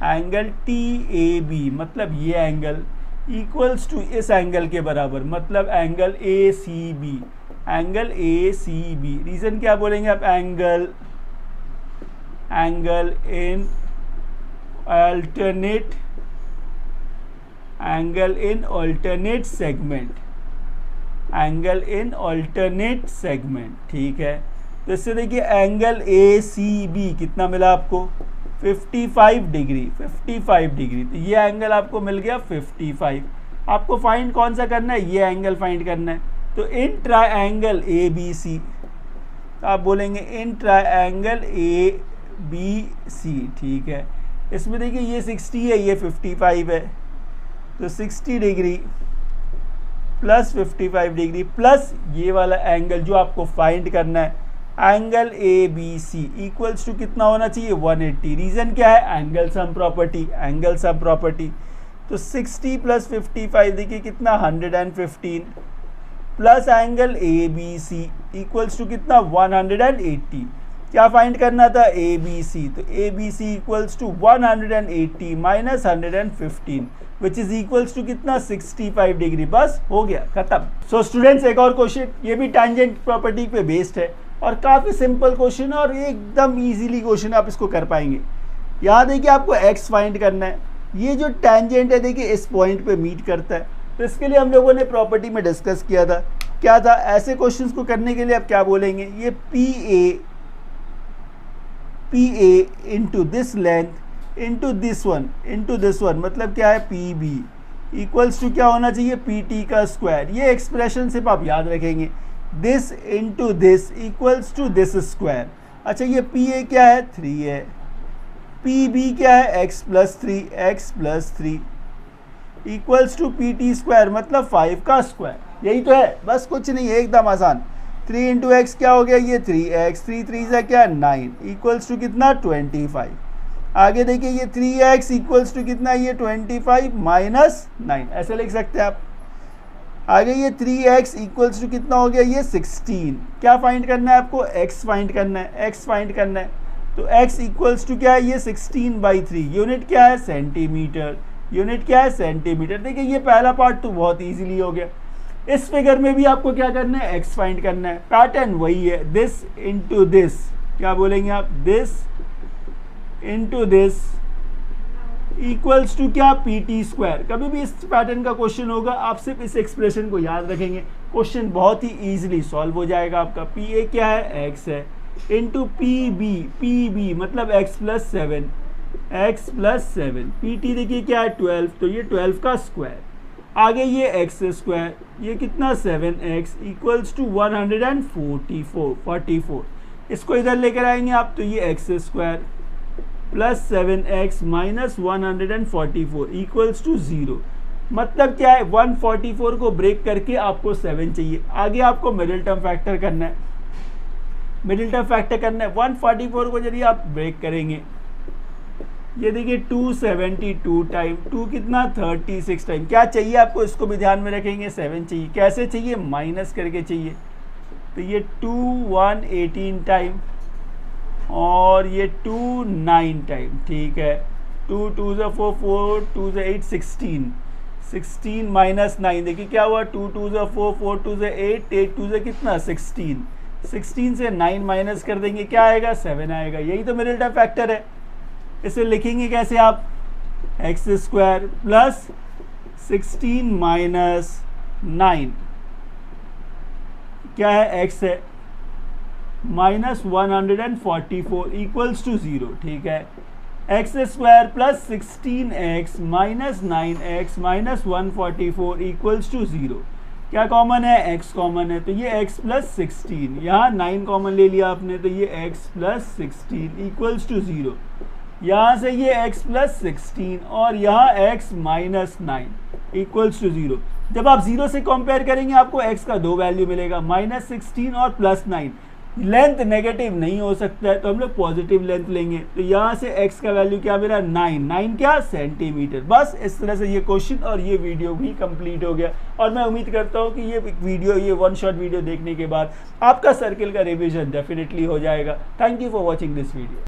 angle T A B मतलब ये एंगल इक्वल्स टू इस एंगल के बराबर, मतलब angle A C B, angle A C B. Reason क्या बोलेंगे आप, angle in alternate, angle in alternate segment, angle in alternate segment, ठीक है। तो इससे देखिए एंगल ए सी बी कितना मिला आपको, 55 डिग्री, 55 डिग्री। तो ये एंगल आपको मिल गया 55। आपको फाइंड कौन सा करना है, ये एंगल फाइंड करना है। तो in triangle A B C, तो आप बोलेंगे इन ट्रायंगल ए बी सी, ठीक है। इसमें देखिए ये 60 है, ये 55 है, तो 60 डिग्री प्लस 55 डिग्री प्लस ये वाला एंगल जो आपको फाइंड करना है, angle A B C equals to कितना होना चाहिए, 180। रीजन क्या है, angle sum property, angle sum property. तो 60 प्लस 55 देखिए कितना 115 plus angle A B C equals to कितना 180। क्या फाइंड करना था, ए बी सी, तो A B C equals to 180 minus 115 which is equals to कितना 65 डिग्री। बस हो गया, खत्म। सो स्टूडेंट्स एक और क्वेश्चन, ये भी टैंजेंट प्रॉपर्टी पे बेस्ड है और काफ़ी सिंपल क्वेश्चन है और एकदम इजीली क्वेश्चन आप इसको कर पाएंगे। यहाँ देखिए आपको x फाइंड करना है, ये जो टैंजेंट है देखिए इस पॉइंट पे मीट करता है, तो इसके लिए हम लोगों ने प्रॉपर्टी में डिस्कस किया था, क्या था, ऐसे क्वेश्चंस को करने के लिए आप क्या बोलेंगे, ये P A into this length into this one मतलब क्या है, पी बी इक्वल्स टू क्या होना चाहिए, पी टी का स्क्वायर। ये एक्सप्रेशन सिर्फ आप याद रखेंगे, this into this equals to this square. अच्छा ये पी ए क्या है, 3 है, पी बी क्या है, x plus 3 equals to P T square मतलब 5 का स्क्वायर। यही तो है, बस कुछ नहीं है, एकदम आसान। 3 इंटू एक्स क्या हो गया, ये 3x, 3 3 से क्या 9 इक्वल्स टू कितना 25। आगे देखिए ये 3x इक्वल्स टू कितना, ये 25 माइनस 9, ऐसे लिख सकते हैं आप। आगे ये 3x इक्वल्स टू कितना हो गया, ये 16। क्या फाइंड करना है आपको, x फाइंड करना है, x फाइंड करना है। तो x इक्वल्स टू क्या है, ये 16/3, यूनिट क्या है, सेंटीमीटर, यूनिट क्या है, सेंटीमीटर। देखिए ये पहला पार्ट तो बहुत इजीली हो गया। इस फिगर में भी आपको क्या करना है, x फाइंड करना है, पैटर्न वही है, दिस इंटू दिस, क्या बोलेंगे आप, this into this equals to क्या, पी टी स्क्वायर। कभी भी इस पैटर्न का क्वेश्चन होगा आप सिर्फ इस एक्सप्रेशन को याद रखेंगे, क्वेश्चन बहुत ही इजीली सॉल्व हो जाएगा आपका। पी ए क्या है, x है, इंटू पी बी मतलब x प्लस 7, पी टी देखिए क्या है 12, तो ये 12 का स्क्वायर। आगे ये x स्क्वायर, ये कितना 7x इक्वल्स टू 144। इसको इधर लेकर आएंगे आप, तो ये x square plus 7x minus 144 equals to 0। मतलब क्या है, 144 को ब्रेक करके आपको 7 चाहिए। आगे आपको मिडिल टर्म फैक्टर करना है, 144 को यदि आप ब्रेक करेंगे, ये देखिए 272 टाइम, 2 कितना 36 टाइम। क्या चाहिए आपको, इसको भी ध्यान में रखेंगे, 7 चाहिए। कैसे चाहिए, माइनस करके चाहिए। तो ये 2 118 टाइम और ये 2 9 टाइम, ठीक है। 2 2 से 4 4 2 से 8 16 माइनस 9, देखिए क्या हुआ, 2 2 से 4 4 2 से 8 8 2 से कितना 16 से 9 माइनस कर देंगे, क्या आएगा, 7 आएगा। यही तो मिडिल टर्म फैक्टर है। इसे लिखेंगे कैसे आप, एक्स स्क्वायर प्लस 16 माइनस 9 क्या है, x है -144 इक्वल्स टू 0, ठीक है। X square plus 16x minus 9x minus 144 equals to 0, क्या कॉमन है, x कॉमन है, तो ये x प्लस 16, यहाँ 9 कॉमन ले लिया आपने, तो ये x प्लस 16 इक्वल्स टू 0, यहाँ से ये x प्लस 16 और यहाँ x माइनस 9 इक्वल्स टू 0। जब आप 0 से कंपेयर करेंगे आपको x का 2 वैल्यू मिलेगा, -16 और +9। लेंथ नेगेटिव नहीं हो सकता है तो हम लोग पॉजिटिव लेंथ लेंगे, तो यहाँ से x का वैल्यू क्या मेरा 9 क्या सेंटीमीटर। बस इस तरह से ये क्वेश्चन और ये वीडियो भी कंप्लीट हो गया, और मैं उम्मीद करता हूँ कि ये वीडियो, ये 1 शॉट वीडियो देखने के बाद आपका सर्किल का रिवीजन डेफिनेटली हो जाएगा। Thank you for watching this video.